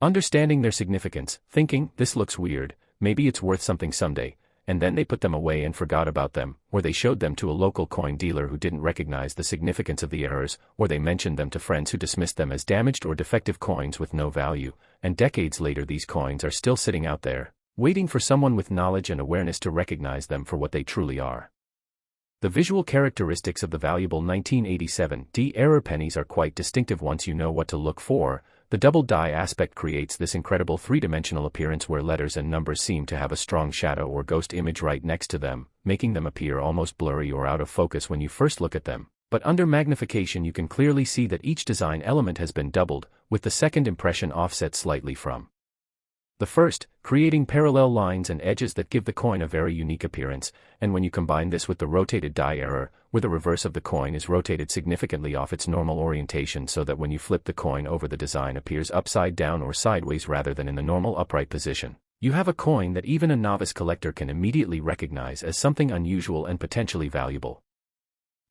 understanding their significance, thinking, "This looks weird, maybe it's worth something someday," and then they put them away and forgot about them, or they showed them to a local coin dealer who didn't recognize the significance of the errors, or they mentioned them to friends who dismissed them as damaged or defective coins with no value, and decades later these coins are still sitting out there, waiting for someone with knowledge and awareness to recognize them for what they truly are. The visual characteristics of the valuable 1987 D error pennies are quite distinctive once you know what to look for. The double die aspect creates this incredible three-dimensional appearance where letters and numbers seem to have a strong shadow or ghost image right next to them, making them appear almost blurry or out of focus when you first look at them. But under magnification you can clearly see that each design element has been doubled, with the second impression offset slightly from the first, creating parallel lines and edges that give the coin a very unique appearance, and when you combine this with the rotated die error, where the reverse of the coin is rotated significantly off its normal orientation so that when you flip the coin over the design appears upside down or sideways rather than in the normal upright position, you have a coin that even a novice collector can immediately recognize as something unusual and potentially valuable.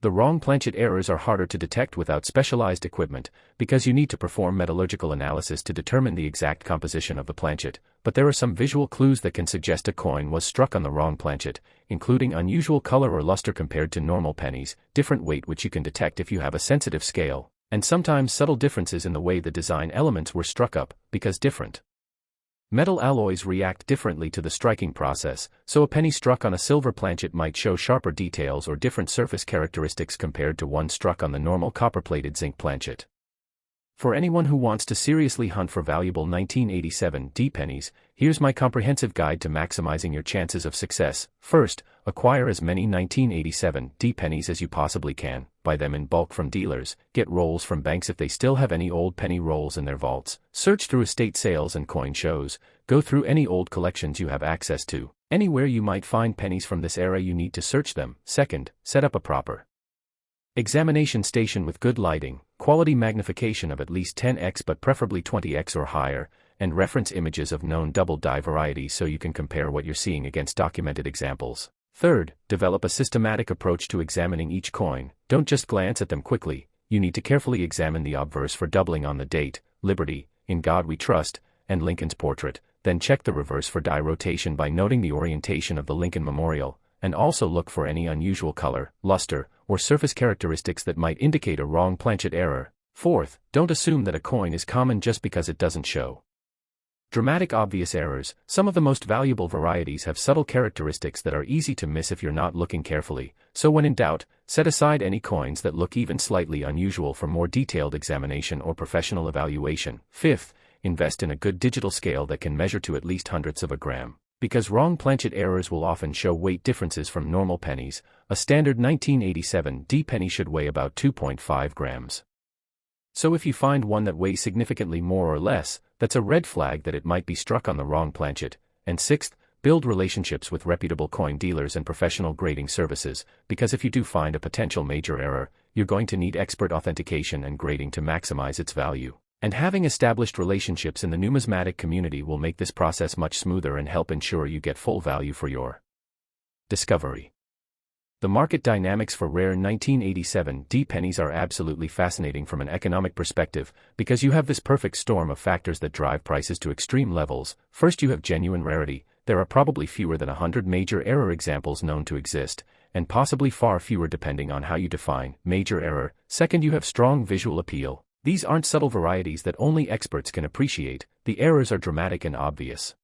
The wrong planchet errors are harder to detect without specialized equipment, because you need to perform metallurgical analysis to determine the exact composition of the planchet, but there are some visual clues that can suggest a coin was struck on the wrong planchet, including unusual color or luster compared to normal pennies, different weight which you can detect if you have a sensitive scale, and sometimes subtle differences in the way the design elements were struck up, because different metal alloys react differently to the striking process, so a penny struck on a silver planchet might show sharper details or different surface characteristics compared to one struck on the normal copper-plated zinc planchet. For anyone who wants to seriously hunt for valuable 1987 D pennies, here's my comprehensive guide to maximizing your chances of success. First, acquire as many 1987 D pennies as you possibly can, buy them in bulk from dealers, get rolls from banks if they still have any old penny rolls in their vaults, search through estate sales and coin shows, go through any old collections you have access to. Anywhere you might find pennies from this era you need to search them. Second, set up a proper examination station with good lighting, quality magnification of at least 10x but preferably 20x or higher, and reference images of known double die varieties so you can compare what you're seeing against documented examples. Third, develop a systematic approach to examining each coin. Don't just glance at them quickly. You need to carefully examine the obverse for doubling on the date, Liberty, In God We Trust, and Lincoln's portrait. Then check the reverse for die rotation by noting the orientation of the Lincoln Memorial, and also look for any unusual color, luster, or surface characteristics that might indicate a wrong planchet error. Fourth, don't assume that a coin is common just because it doesn't show dramatic obvious errors. Some of the most valuable varieties have subtle characteristics that are easy to miss if you're not looking carefully, so when in doubt, set aside any coins that look even slightly unusual for more detailed examination or professional evaluation. Fifth, invest in a good digital scale that can measure to at least hundredths of a gram. Because wrong planchet errors will often show weight differences from normal pennies, a standard 1987 D penny should weigh about 2.5 grams. So if you find one that weighs significantly more or less, that's a red flag that it might be struck on the wrong planchet. And sixth, build relationships with reputable coin dealers and professional grading services, because if you do find a potential major error, you're going to need expert authentication and grading to maximize its value. And having established relationships in the numismatic community will make this process much smoother and help ensure you get full value for your discovery. The market dynamics for rare 1987 D pennies are absolutely fascinating from an economic perspective, because you have this perfect storm of factors that drive prices to extreme levels. First, you have genuine rarity. There are probably fewer than 100 major error examples known to exist, and possibly far fewer depending on how you define major error. Second, you have strong visual appeal. These aren't subtle varieties that only experts can appreciate. The errors are dramatic and obvious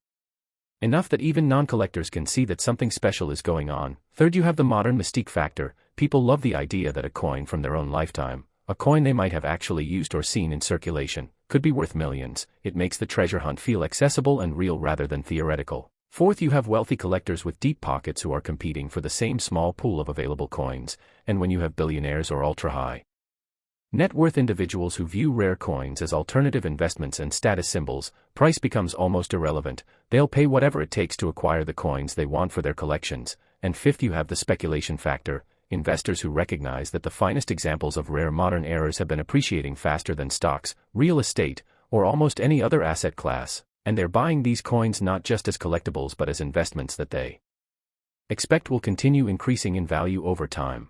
enough that even non-collectors can see that something special is going on. Third, you have the modern mystique factor. People love the idea that a coin from their own lifetime, a coin they might have actually used or seen in circulation, could be worth millions. It makes the treasure hunt feel accessible and real rather than theoretical. Fourth, you have wealthy collectors with deep pockets who are competing for the same small pool of available coins, and when you have billionaires or ultra-high net worth individuals who view rare coins as alternative investments and status symbols, price becomes almost irrelevant. They'll pay whatever it takes to acquire the coins they want for their collections. And fifth, you have the speculation factor. Investors who recognize that the finest examples of rare modern errors have been appreciating faster than stocks, real estate, or almost any other asset class, and they're buying these coins not just as collectibles but as investments that they expect will continue increasing in value over time.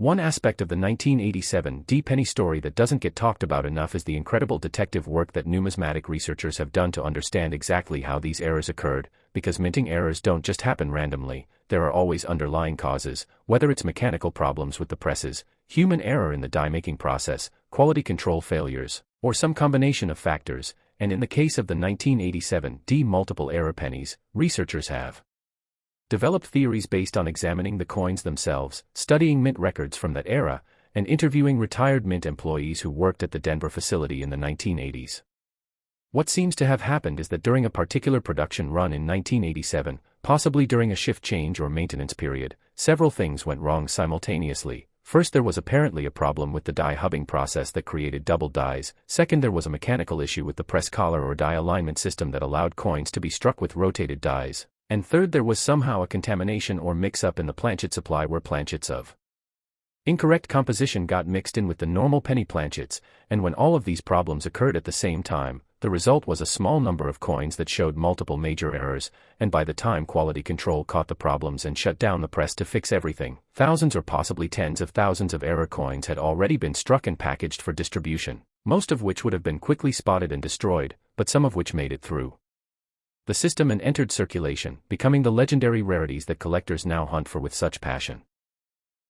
One aspect of the 1987 D penny story that doesn't get talked about enough is the incredible detective work that numismatic researchers have done to understand exactly how these errors occurred, because minting errors don't just happen randomly. There are always underlying causes, whether it's mechanical problems with the presses, human error in the die-making process, quality control failures, or some combination of factors. And in the case of the 1987 D multiple error pennies, researchers have developed theories based on examining the coins themselves, studying mint records from that era, and interviewing retired mint employees who worked at the Denver facility in the 1980s. What seems to have happened is that during a particular production run in 1987, possibly during a shift change or maintenance period, several things went wrong simultaneously. First, there was apparently a problem with the die hubbing process that created double dies. Second, there was a mechanical issue with the press collar or die alignment system that allowed coins to be struck with rotated dies. And third, there was somehow a contamination or mix-up in the planchet supply where planchets of incorrect composition got mixed in with the normal penny planchets, and when all of these problems occurred at the same time, the result was a small number of coins that showed multiple major errors, and by the time quality control caught the problems and shut down the press to fix everything, thousands or possibly tens of thousands of error coins had already been struck and packaged for distribution, most of which would have been quickly spotted and destroyed, but some of which made it through the system and entered circulation, becoming the legendary rarities that collectors now hunt for with such passion.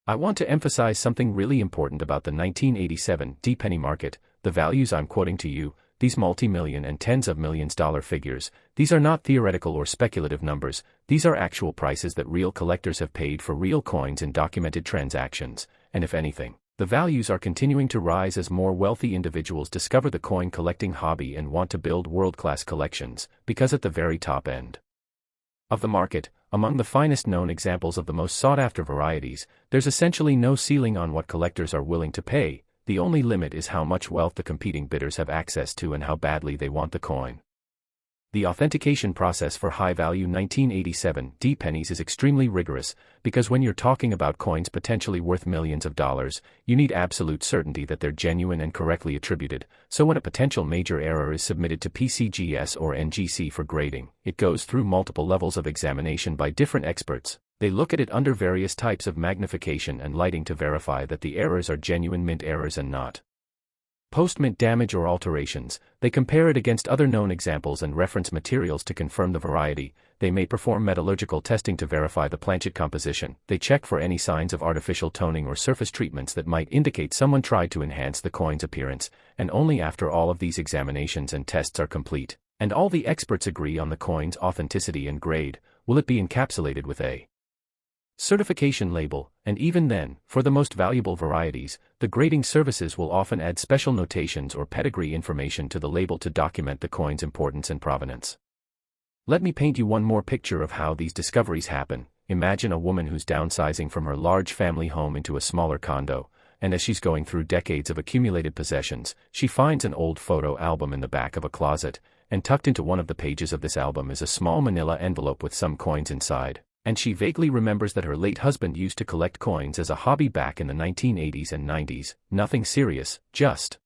I want to emphasize something really important about the 1987 D penny market. The values I'm quoting to you, these multi-million and tens of millions dollar figures, these are not theoretical or speculative numbers. These are actual prices that real collectors have paid for real coins in documented transactions, and if anything, the values are continuing to rise as more wealthy individuals discover the coin collecting hobby and want to build world-class collections, because at the very top end of the market, among the finest known examples of the most sought-after varieties, there's essentially no ceiling on what collectors are willing to pay. The only limit is how much wealth the competing bidders have access to and how badly they want the coin. The authentication process for high-value 1987 D pennies is extremely rigorous, because when you're talking about coins potentially worth millions of dollars, you need absolute certainty that they're genuine and correctly attributed. So when a potential major error is submitted to PCGS or NGC for grading, it goes through multiple levels of examination by different experts. They look at it under various types of magnification and lighting to verify that the errors are genuine mint errors and not post-mint damage or alterations. They compare it against other known examples and reference materials to confirm the variety. They may perform metallurgical testing to verify the planchet composition. They check for any signs of artificial toning or surface treatments that might indicate someone tried to enhance the coin's appearance, and only after all of these examinations and tests are complete, and all the experts agree on the coin's authenticity and grade, will it be encapsulated with a certification label. And even then, for the most valuable varieties, the grading services will often add special notations or pedigree information to the label to document the coin's importance and provenance. Let me paint you one more picture of how these discoveries happen. Imagine a woman who's downsizing from her large family home into a smaller condo, and as she's going through decades of accumulated possessions, she finds an old photo album in the back of a closet, and tucked into one of the pages of this album is a small manila envelope with some coins inside. And she vaguely remembers that her late husband used to collect coins as a hobby back in the 1980s and 90s, nothing serious, just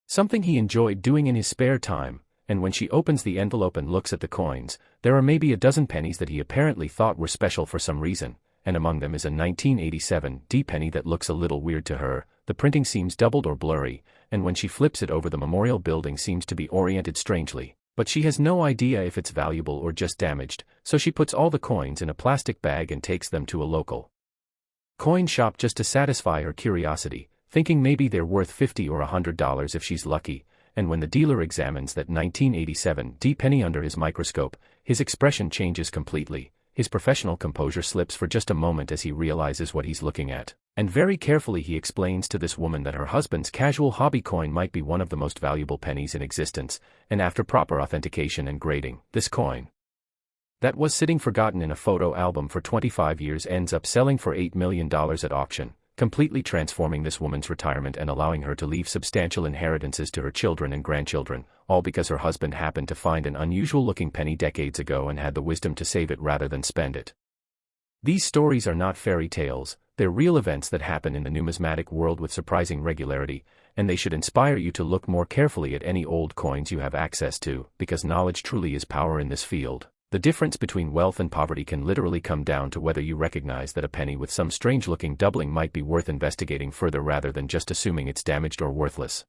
something he enjoyed doing in his spare time. And when she opens the envelope and looks at the coins, there are maybe a dozen pennies that he apparently thought were special for some reason, and among them is a 1987 D penny that looks a little weird to her. The printing seems doubled or blurry, and when she flips it over, the memorial building seems to be oriented strangely. But she has no idea if it's valuable or just damaged, so she puts all the coins in a plastic bag and takes them to a local coin shop just to satisfy her curiosity, thinking maybe they're worth $50 or $100 if she's lucky. And when the dealer examines that 1987 D penny under his microscope, his expression changes completely. His professional composure slips for just a moment as he realizes what he's looking at. And very carefully he explains to this woman that her husband's casual hobby coin might be one of the most valuable pennies in existence, and after proper authentication and grading, this coin that was sitting forgotten in a photo album for 25 years ends up selling for $8 million at auction, completely transforming this woman's retirement and allowing her to leave substantial inheritances to her children and grandchildren, all because her husband happened to find an unusual-looking penny decades ago and had the wisdom to save it rather than spend it. These stories are not fairy tales, they're real events that happen in the numismatic world with surprising regularity, and they should inspire you to look more carefully at any old coins you have access to, because knowledge truly is power in this field. The difference between wealth and poverty can literally come down to whether you recognize that a penny with some strange-looking doubling might be worth investigating further rather than just assuming it's damaged or worthless.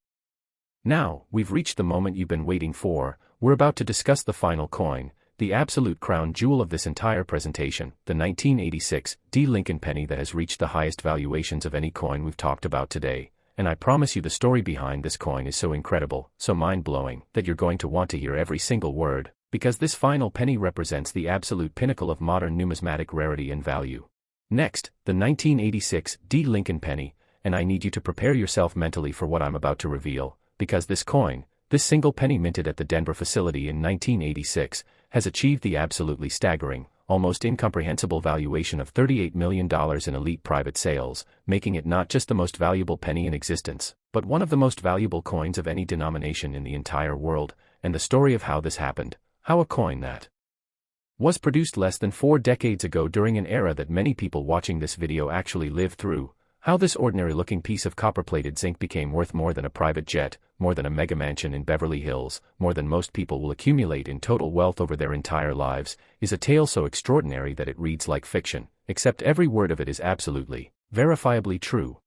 Now, we've reached the moment you've been waiting for. We're about to discuss the final coin, the absolute crown jewel of this entire presentation, the 1986 D Lincoln penny that has reached the highest valuations of any coin we've talked about today. And I promise you the story behind this coin is so incredible, so mind-blowing, that you're going to want to hear every single word, because this final penny represents the absolute pinnacle of modern numismatic rarity and value. Next, the 1986 D Lincoln penny, and I need you to prepare yourself mentally for what I'm about to reveal, because this coin, this single penny minted at the Denver facility in 1986, has achieved the absolutely staggering, almost incomprehensible valuation of $38 million in elite private sales, making it not just the most valuable penny in existence, but one of the most valuable coins of any denomination in the entire world. And the story of how this happened, how a coin that was produced less than 4 decades ago during an era that many people watching this video actually lived through, how this ordinary-looking piece of copper-plated zinc became worth more than a private jet, more than a mega mansion in Beverly Hills, more than most people will accumulate in total wealth over their entire lives, is a tale so extraordinary that it reads like fiction, except every word of it is absolutely, verifiably true.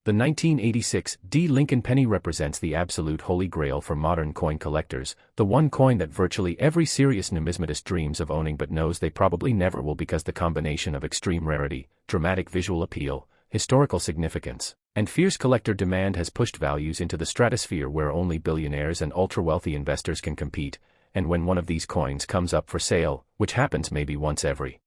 The 1986 D Lincoln penny represents the absolute holy grail for modern coin collectors, the one coin that virtually every serious numismatist dreams of owning but knows they probably never will because the combination of extreme rarity, dramatic visual appeal, historical significance, and fierce collector demand has pushed values into the stratosphere where only billionaires and ultra-wealthy investors can compete. And when one of these coins comes up for sale, which happens maybe once every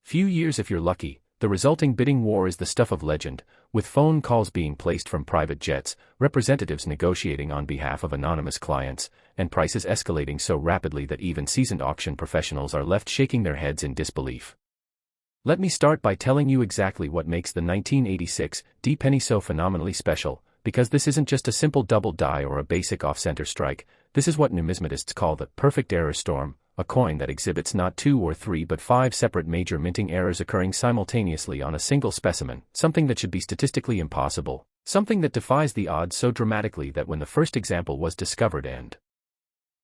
few years if you're lucky, the resulting bidding war is the stuff of legend, with phone calls being placed from private jets, representatives negotiating on behalf of anonymous clients, and prices escalating so rapidly that even seasoned auction professionals are left shaking their heads in disbelief. Let me start by telling you exactly what makes the 1986 D penny so phenomenally special, because this isn't just a simple double die or a basic off-center strike. This is what numismatists call the perfect error storm, a coin that exhibits not 2 or 3 but 5 separate major minting errors occurring simultaneously on a single specimen, something that should be statistically impossible, something that defies the odds so dramatically that when the first example was discovered and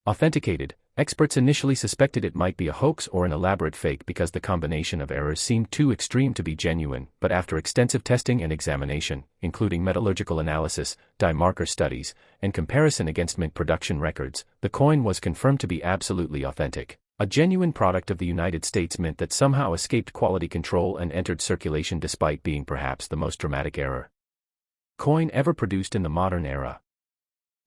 authenticated, experts initially suspected it might be a hoax or an elaborate fake because the combination of errors seemed too extreme to be genuine, but after extensive testing and examination, including metallurgical analysis, dye marker studies, and comparison against mint production records, the coin was confirmed to be absolutely authentic, a genuine product of the United States Mint that somehow escaped quality control and entered circulation despite being perhaps the most dramatic error coin ever produced in the modern era.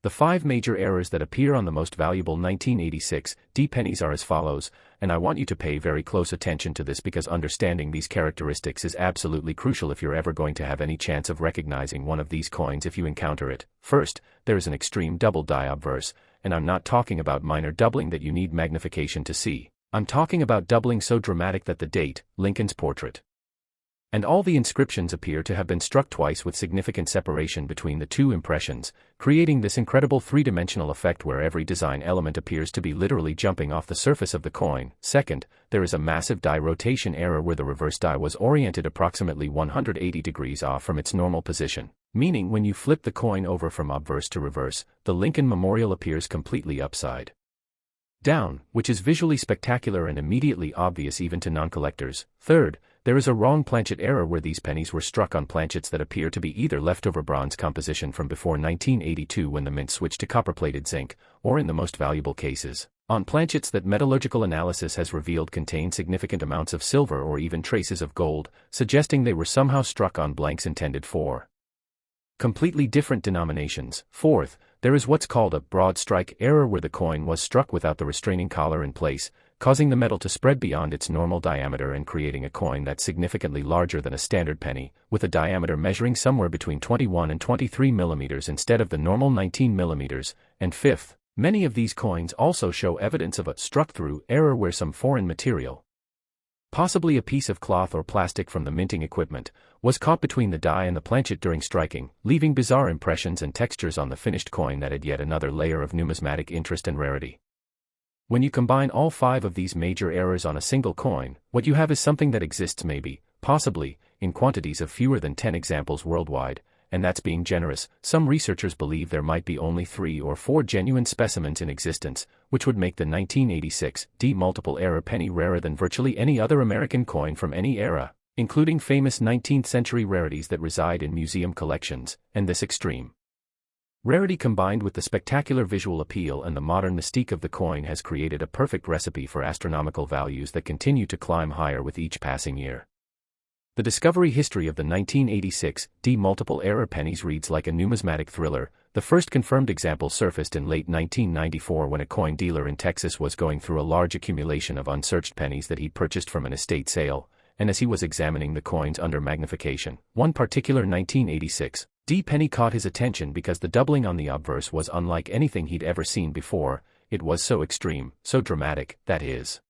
The 5 major errors that appear on the most valuable 1986 D pennies are as follows, and I want you to pay very close attention to this because understanding these characteristics is absolutely crucial if you're ever going to have any chance of recognizing one of these coins if you encounter it. First, there is an extreme double die obverse, and I'm not talking about minor doubling that you need magnification to see. I'm talking about doubling so dramatic that the date, Lincoln's portrait, and all the inscriptions appear to have been struck twice with significant separation between the two impressions, creating this incredible three-dimensional effect where every design element appears to be literally jumping off the surface of the coin. Second, there is a massive die rotation error where the reverse die was oriented approximately 180 degrees off from its normal position, meaning when you flip the coin over from obverse to reverse, the Lincoln Memorial appears completely upside down, which is visually spectacular and immediately obvious even to non-collectors. Third, there is a wrong planchet error where these pennies were struck on planchets that appear to be either leftover bronze composition from before 1982 when the mint switched to copper-plated zinc, or in the most valuable cases, on planchets that metallurgical analysis has revealed contain significant amounts of silver or even traces of gold, suggesting they were somehow struck on blanks intended for completely different denominations. Fourth, there is what's called a broad strike error where the coin was struck without the restraining collar in place, causing the metal to spread beyond its normal diameter and creating a coin that's significantly larger than a standard penny, with a diameter measuring somewhere between 21 and 23 millimeters instead of the normal 19 millimeters. And fifth, many of these coins also show evidence of a struck-through error where some foreign material, possibly a piece of cloth or plastic from the minting equipment, was caught between the die and the planchet during striking, leaving bizarre impressions and textures on the finished coin that add yet another layer of numismatic interest and rarity. When you combine all 5 of these major errors on a single coin, what you have is something that exists maybe, possibly, in quantities of fewer than 10 examples worldwide, and that's being generous. Some researchers believe there might be only 3 or 4 genuine specimens in existence, which would make the 1986 D multiple error penny rarer than virtually any other American coin from any era, including famous 19th century rarities that reside in museum collections, and this extreme rarity combined with the spectacular visual appeal and the modern mystique of the coin has created a perfect recipe for astronomical values that continue to climb higher with each passing year. The discovery history of the 1986 D multiple error pennies reads like a numismatic thriller. The first confirmed example surfaced in late 1994 when a coin dealer in Texas was going through a large accumulation of unsearched pennies that he'd purchased from an estate sale, and as he was examining the coins under magnification, one particular 1986 D penny caught his attention because the doubling on the obverse was unlike anything he'd ever seen before. It was so extreme, so dramatic, that his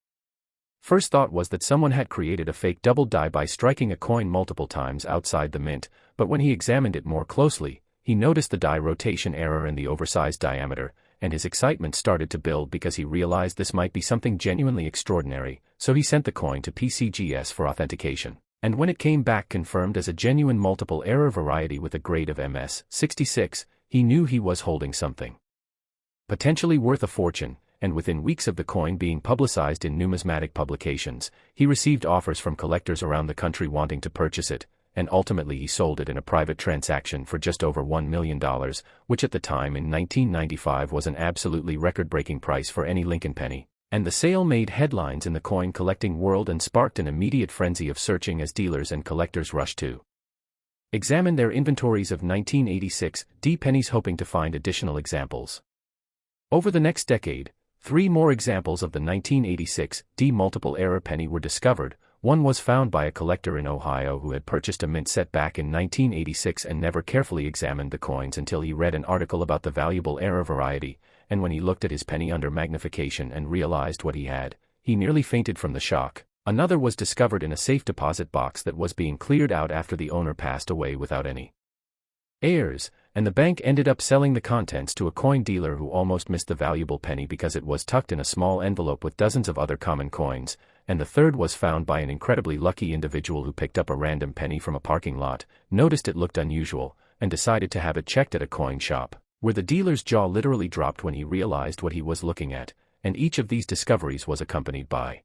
first thought was that someone had created a fake double die by striking a coin multiple times outside the mint, but when he examined it more closely, he noticed the die rotation error and the oversized diameter, and his excitement started to build because he realized this might be something genuinely extraordinary, so he sent the coin to PCGS for authentication. And when it came back confirmed as a genuine multiple error variety with a grade of MS 66, he knew he was holding something potentially worth a fortune, and within weeks of the coin being publicized in numismatic publications, he received offers from collectors around the country wanting to purchase it, and ultimately he sold it in a private transaction for just over $1 million, which at the time in 1995 was an absolutely record-breaking price for any Lincoln penny. And the sale made headlines in the coin collecting world and sparked an immediate frenzy of searching as dealers and collectors rushed to examine their inventories of 1986 D pennies hoping to find additional examples. Over the next decade, 3 more examples of the 1986 D multiple error penny were discovered. One was found by a collector in Ohio who had purchased a mint set back in 1986 and never carefully examined the coins until he read an article about the valuable error variety, and when he looked at his penny under magnification and realized what he had, he nearly fainted from the shock. Another was discovered in a safe deposit box that was being cleared out after the owner passed away without any heirs, and the bank ended up selling the contents to a coin dealer who almost missed the valuable penny because it was tucked in a small envelope with dozens of other common coins, and the third was found by an incredibly lucky individual who picked up a random penny from a parking lot, noticed it looked unusual, and decided to have it checked at a coin shop, where the dealer's jaw literally dropped when he realized what he was looking at, and each of these discoveries was accompanied by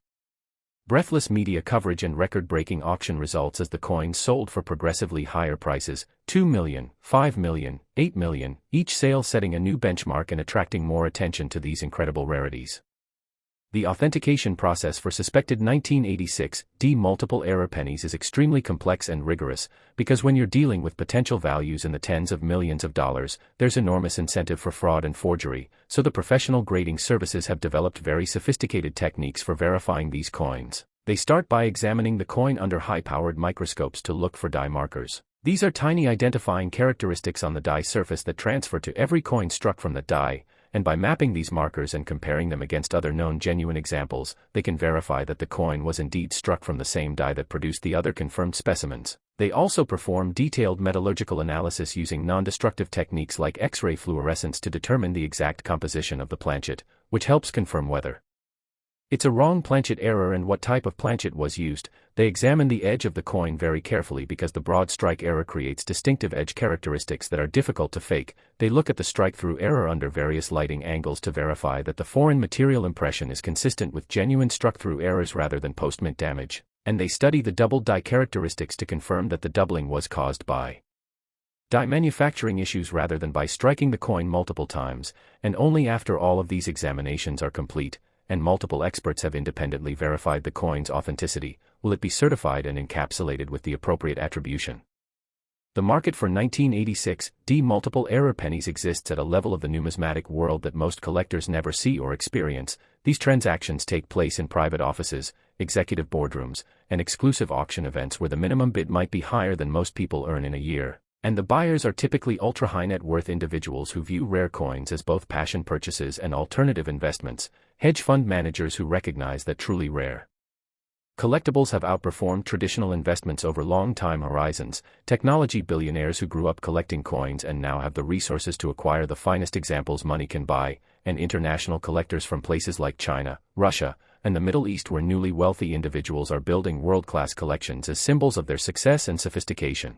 breathless media coverage and record-breaking auction results as the coins sold for progressively higher prices, $2 million, $5 million, $8 million, each sale setting a new benchmark and attracting more attention to these incredible rarities. The authentication process for suspected 1986 multiple error pennies is extremely complex and rigorous, because when you're dealing with potential values in the tens of millions of dollars, there's enormous incentive for fraud and forgery, so the professional grading services have developed very sophisticated techniques for verifying these coins. They start by examining the coin under high-powered microscopes to look for die markers. These are tiny identifying characteristics on the die surface that transfer to every coin struck from the die, and by mapping these markers and comparing them against other known genuine examples, they can verify that the coin was indeed struck from the same die that produced the other confirmed specimens. They also perform detailed metallurgical analysis using non-destructive techniques like X-ray fluorescence to determine the exact composition of the planchet, which helps confirm whether it's a wrong planchet error and what type of planchet was used. They examine the edge of the coin very carefully because the broad strike error creates distinctive edge characteristics that are difficult to fake. They look at the strike-through error under various lighting angles to verify that the foreign material impression is consistent with genuine struck-through errors rather than post-mint damage. And they study the doubled die characteristics to confirm that the doubling was caused by die manufacturing issues rather than by striking the coin multiple times, and only after all of these examinations are complete, and multiple experts have independently verified the coin's authenticity, will it be certified and encapsulated with the appropriate attribution. The market for 1986 multiple error pennies exists at a level of the numismatic world that most collectors never see or experience. These transactions take place in private offices, executive boardrooms, and exclusive auction events where the minimum bid might be higher than most people earn in a year. And the buyers are typically ultra-high net worth individuals who view rare coins as both passion purchases and alternative investments, hedge fund managers who recognize that truly rare collectibles have outperformed traditional investments over long time horizons, technology billionaires who grew up collecting coins and now have the resources to acquire the finest examples money can buy, and international collectors from places like China, Russia, and the Middle East where newly wealthy individuals are building world-class collections as symbols of their success and sophistication.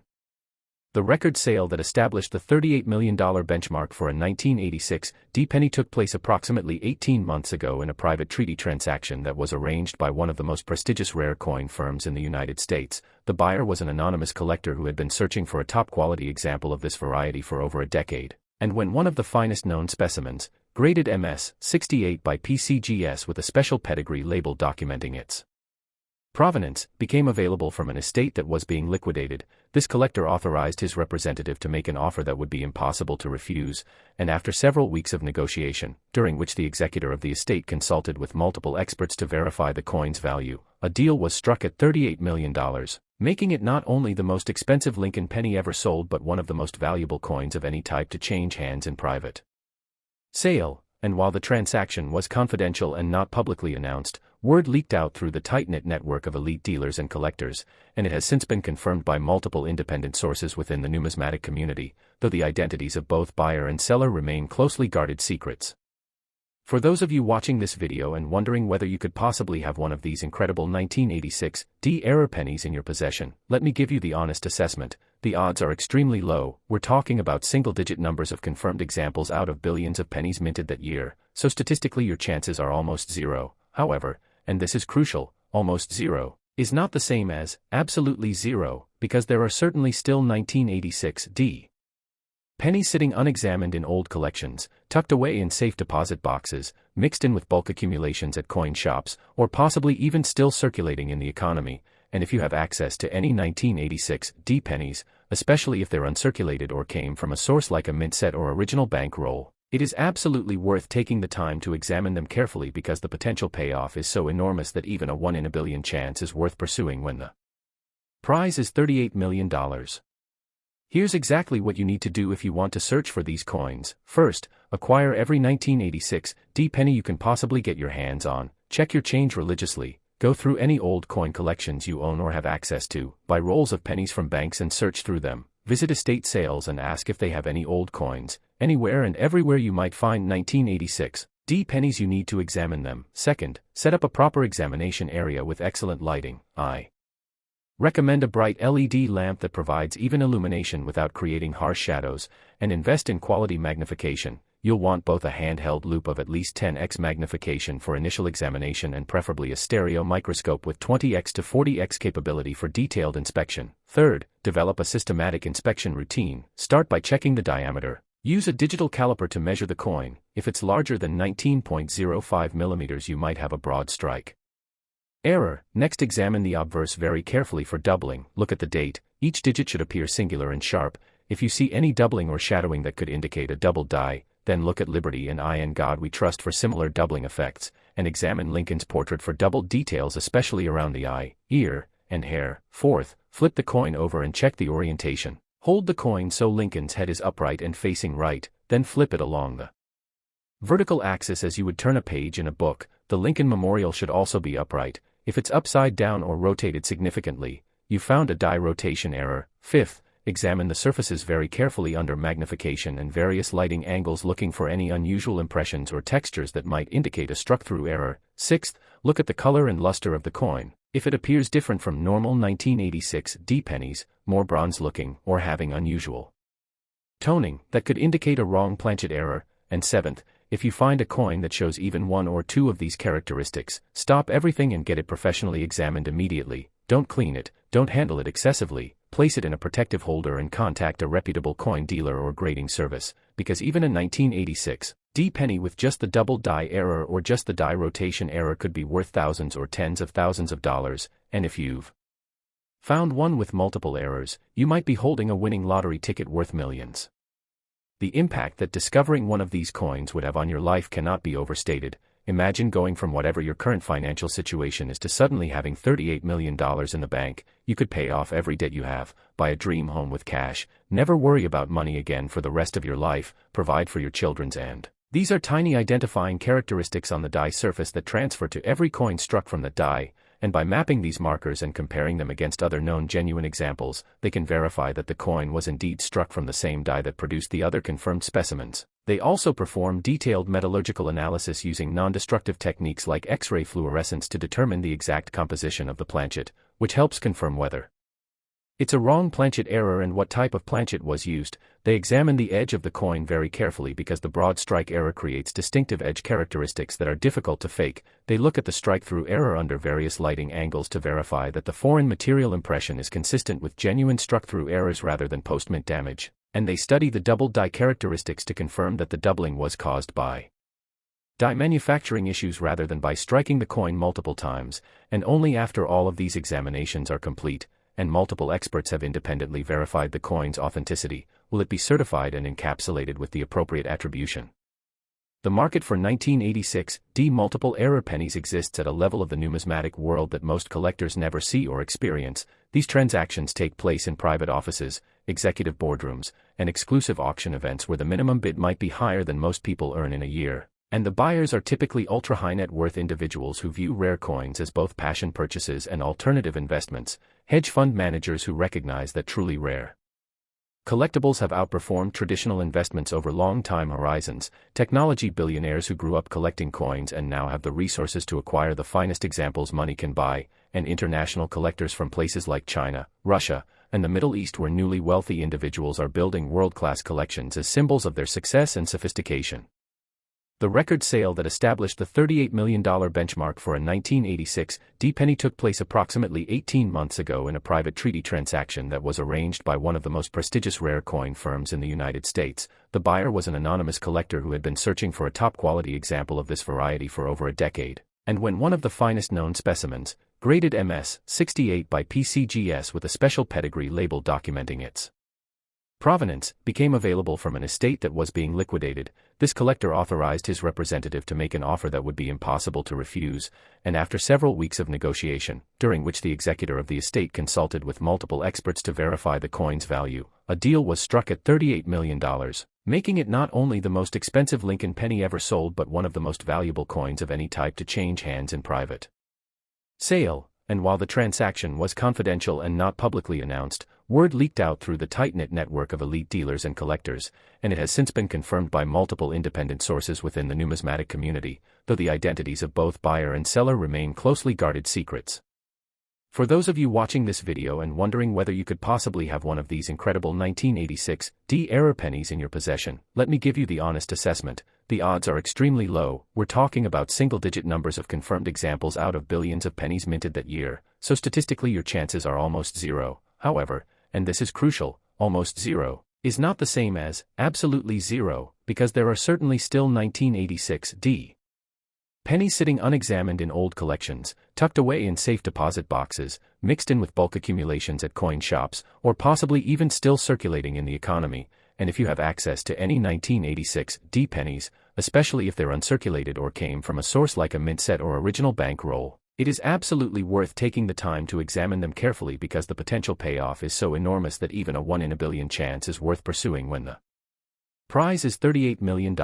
The record sale that established the $38 million benchmark for a 1986 penny took place approximately 18 months ago in a private treaty transaction that was arranged by one of the most prestigious rare coin firms in the United States. The buyer was an anonymous collector who had been searching for a top-quality example of this variety for over a decade, and when one of the finest known specimens, graded MS 68 by PCGS with a special pedigree label documenting its provenance, became available from an estate that was being liquidated, this collector authorized his representative to make an offer that would be impossible to refuse, and after several weeks of negotiation, during which the executor of the estate consulted with multiple experts to verify the coin's value, a deal was struck at $38 million, making it not only the most expensive Lincoln penny ever sold but one of the most valuable coins of any type to change hands in private sale. And while the transaction was confidential and not publicly announced, word leaked out through the tight-knit network of elite dealers and collectors, and it has since been confirmed by multiple independent sources within the numismatic community, though the identities of both buyer and seller remain closely guarded secrets. For those of you watching this video and wondering whether you could possibly have one of these incredible 1986 error pennies in your possession, let me give you the honest assessment. The odds are extremely low. We're talking about single-digit numbers of confirmed examples out of billions of pennies minted that year, so statistically your chances are almost zero. However, and this is crucial, almost zero is not the same as absolutely zero, because there are certainly still 1986 pennies sitting unexamined in old collections, tucked away in safe deposit boxes, mixed in with bulk accumulations at coin shops, or possibly even still circulating in the economy. And if you have access to any 1986 pennies, especially if they're uncirculated or came from a source like a mint set or original bank roll, it is absolutely worth taking the time to examine them carefully because the potential payoff is so enormous that even a 1 in a billion chance is worth pursuing when the prize is $38 million. Here's exactly what you need to do if you want to search for these coins. First, acquire every 1986 penny you can possibly get your hands on, check your change religiously, go through any old coin collections you own or have access to, buy rolls of pennies from banks and search through them, Visit estate sales and ask if they have any old coins. Anywhere and everywhere you might find 1986 D pennies, you need to examine them. Second, set up a proper examination area with excellent lighting. I recommend a bright LED lamp that provides even illumination without creating harsh shadows, and invest in quality magnification. You'll want both a handheld loupe of at least 10x magnification for initial examination and preferably a stereo microscope with 20x to 40x capability for detailed inspection. Third, develop a systematic inspection routine. Start by checking the diameter. Use a digital caliper to measure the coin. If it's larger than 19.05 millimeters, you might have a broad strike error. Next, examine the obverse very carefully for doubling. Look at the date. Each digit should appear singular and sharp. If you see any doubling or shadowing that could indicate a double die, then look at Liberty and I and God We Trust for similar doubling effects, and examine Lincoln's portrait for doubled details, especially around the eye, ear, and hair. Fourth, flip the coin over and check the orientation. Hold the coin so Lincoln's head is upright and facing right, then flip it along the vertical axis as you would turn a page in a book. The Lincoln Memorial should also be upright. If it's upside down or rotated significantly, you found a die rotation error. Fifth, examine the surfaces very carefully under magnification and various lighting angles, looking for any unusual impressions or textures that might indicate a struck-through error. Sixth, look at the color and luster of the coin. If it appears different from normal 1986 D pennies, more bronze-looking, or having unusual toning, that could indicate a wrong planchet error. And seventh, if you find a coin that shows even one or two of these characteristics, stop everything and get it professionally examined immediately. Don't clean it, don't handle it excessively, place it in a protective holder and contact a reputable coin dealer or grading service, because even a 1986 D penny with just the double die error or just the die rotation error could be worth thousands or tens of thousands of dollars, and if you've found one with multiple errors, you might be holding a winning lottery ticket worth millions. The impact that discovering one of these coins would have on your life cannot be overstated. Imagine going from whatever your current financial situation is to suddenly having $38 million in the bank. You could pay off every debt you have, buy a dream home with cash, never worry about money again for the rest of your life, provide for your children's end. These are tiny identifying characteristics on the die surface that transfer to every coin struck from the die, and by mapping these markers and comparing them against other known genuine examples, they can verify that the coin was indeed struck from the same die that produced the other confirmed specimens. They also perform detailed metallurgical analysis using non-destructive techniques like X-ray fluorescence to determine the exact composition of the planchet, which helps confirm whether it's a wrong planchet error and what type of planchet was used. They examine the edge of the coin very carefully because the broad strike error creates distinctive edge characteristics that are difficult to fake. They look at the strike-through error under various lighting angles to verify that the foreign material impression is consistent with genuine struck-through errors rather than post-mint damage. And they study the double die characteristics to confirm that the doubling was caused by die manufacturing issues rather than by striking the coin multiple times, and only after all of these examinations are complete, and multiple experts have independently verified the coin's authenticity, will it be certified and encapsulated with the appropriate attribution. The market for 1986 D multiple error pennies exists at a level of the numismatic world that most collectors never see or experience. These transactions take place in private offices, executive boardrooms, and exclusive auction events where the minimum bid might be higher than most people earn in a year. And the buyers are typically ultra-high net worth individuals who view rare coins as both passion purchases and alternative investments, hedge fund managers who recognize that truly rare collectibles have outperformed traditional investments over long time horizons, technology billionaires who grew up collecting coins and now have the resources to acquire the finest examples money can buy, and international collectors from places like China, Russia, and the Middle East where newly wealthy individuals are building world-class collections as symbols of their success and sophistication. The record sale that established the $38 million benchmark for a 1986 D penny took place approximately 18 months ago in a private treaty transaction that was arranged by one of the most prestigious rare coin firms in the United States. The buyer was an anonymous collector who had been searching for a top-quality example of this variety for over a decade, and when one of the finest known specimens, graded MS 68 by PCGS with a special pedigree label documenting its provenance, became available from an estate that was being liquidated, this collector authorized his representative to make an offer that would be impossible to refuse, and after several weeks of negotiation, during which the executor of the estate consulted with multiple experts to verify the coin's value, a deal was struck at $38 million, making it not only the most expensive Lincoln penny ever sold but one of the most valuable coins of any type to change hands in private sale. And while the transaction was confidential and not publicly announced, Word leaked out through the tight-knit network of elite dealers and collectors, and it has since been confirmed by multiple independent sources within the numismatic community, though the identities of both buyer and seller remain closely guarded secrets. For those of you watching this video and wondering whether you could possibly have one of these incredible 1986 D-era pennies in your possession, let me give you the honest assessment. The odds are extremely low. We're talking about single-digit numbers of confirmed examples out of billions of pennies minted that year, so statistically your chances are almost zero. However, and this is crucial, almost zero is not the same as absolutely zero, because there are certainly still 1986 D pennies sitting unexamined in old collections, tucked away in safe deposit boxes, mixed in with bulk accumulations at coin shops, or possibly even still circulating in the economy. And if you have access to any 1986 D pennies, especially if they're uncirculated or came from a source like a mint set or original bank roll, it is absolutely worth taking the time to examine them carefully, because the potential payoff is so enormous that even a 1 in a billion chance is worth pursuing when the prize is $38 million.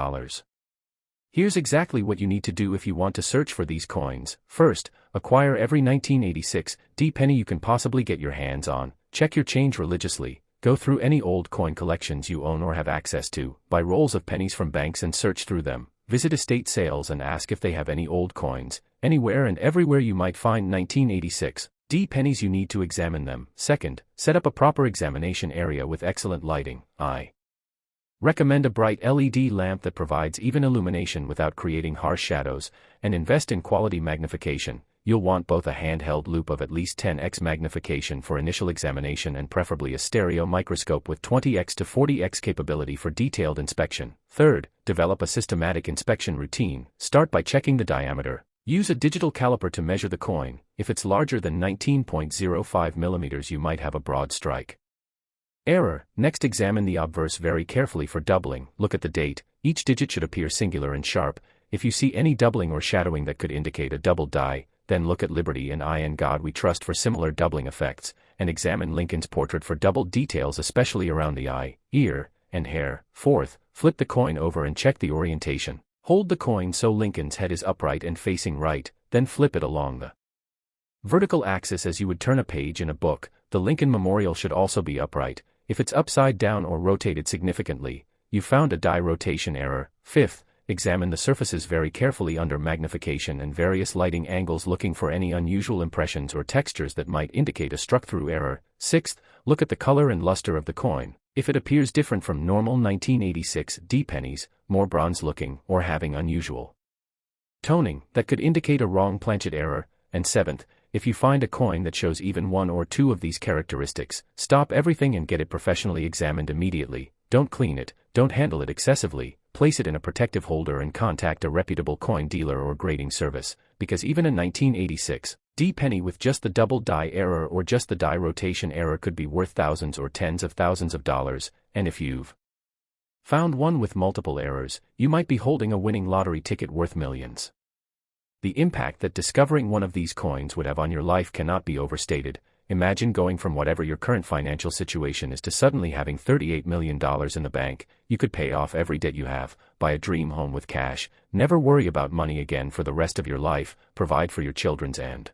Here's exactly what you need to do if you want to search for these coins. First, acquire every 1986 D penny you can possibly get your hands on, check your change religiously, go through any old coin collections you own or have access to, buy rolls of pennies from banks and search through them, visit estate sales and ask if they have any old coins. Anywhere and everywhere you might find 1986 D pennies, you need to examine them. Second, set up a proper examination area with excellent lighting. I recommend a bright LED lamp that provides even illumination without creating harsh shadows, and invest in quality magnification. You'll want both a handheld loupe of at least 10x magnification for initial examination and preferably a stereo microscope with 20x to 40x capability for detailed inspection. Third, develop a systematic inspection routine. Start by checking the diameter. Use a digital caliper to measure the coin. If it's larger than 19.05 millimeters, you might have a broad strike error. Next, examine the obverse very carefully for doubling. Look at the date. Each digit should appear singular and sharp. If you see any doubling or shadowing that could indicate a double die, then look at Liberty and I and God We Trust for similar doubling effects, and examine Lincoln's portrait for doubled details, especially around the eye, ear, and hair. Fourth, flip the coin over and check the orientation. Hold the coin so Lincoln's head is upright and facing right, then flip it along the vertical axis as you would turn a page in a book. The Lincoln Memorial should also be upright. If it's upside down or rotated significantly, you found a die rotation error. Fifth, examine the surfaces very carefully under magnification and various lighting angles, looking for any unusual impressions or textures that might indicate a struck-through error. Sixth, look at the color and luster of the coin. If it appears different from normal 1986 D pennies, more bronze-looking, or having unusual toning, that could indicate a wrong planchet error. And seventh, if you find a coin that shows even one or two of these characteristics, stop everything and get it professionally examined immediately. Don't clean it, don't handle it excessively, place it in a protective holder and contact a reputable coin dealer or grading service, because even a 1986 D penny with just the double die error or just the die rotation error could be worth thousands or tens of thousands of dollars, and if you've found one with multiple errors, you might be holding a winning lottery ticket worth millions. The impact that discovering one of these coins would have on your life cannot be overstated. Imagine going from whatever your current financial situation is to suddenly having $38 million in the bank. You could pay off every debt you have, buy a dream home with cash, never worry about money again for the rest of your life, provide for your children's and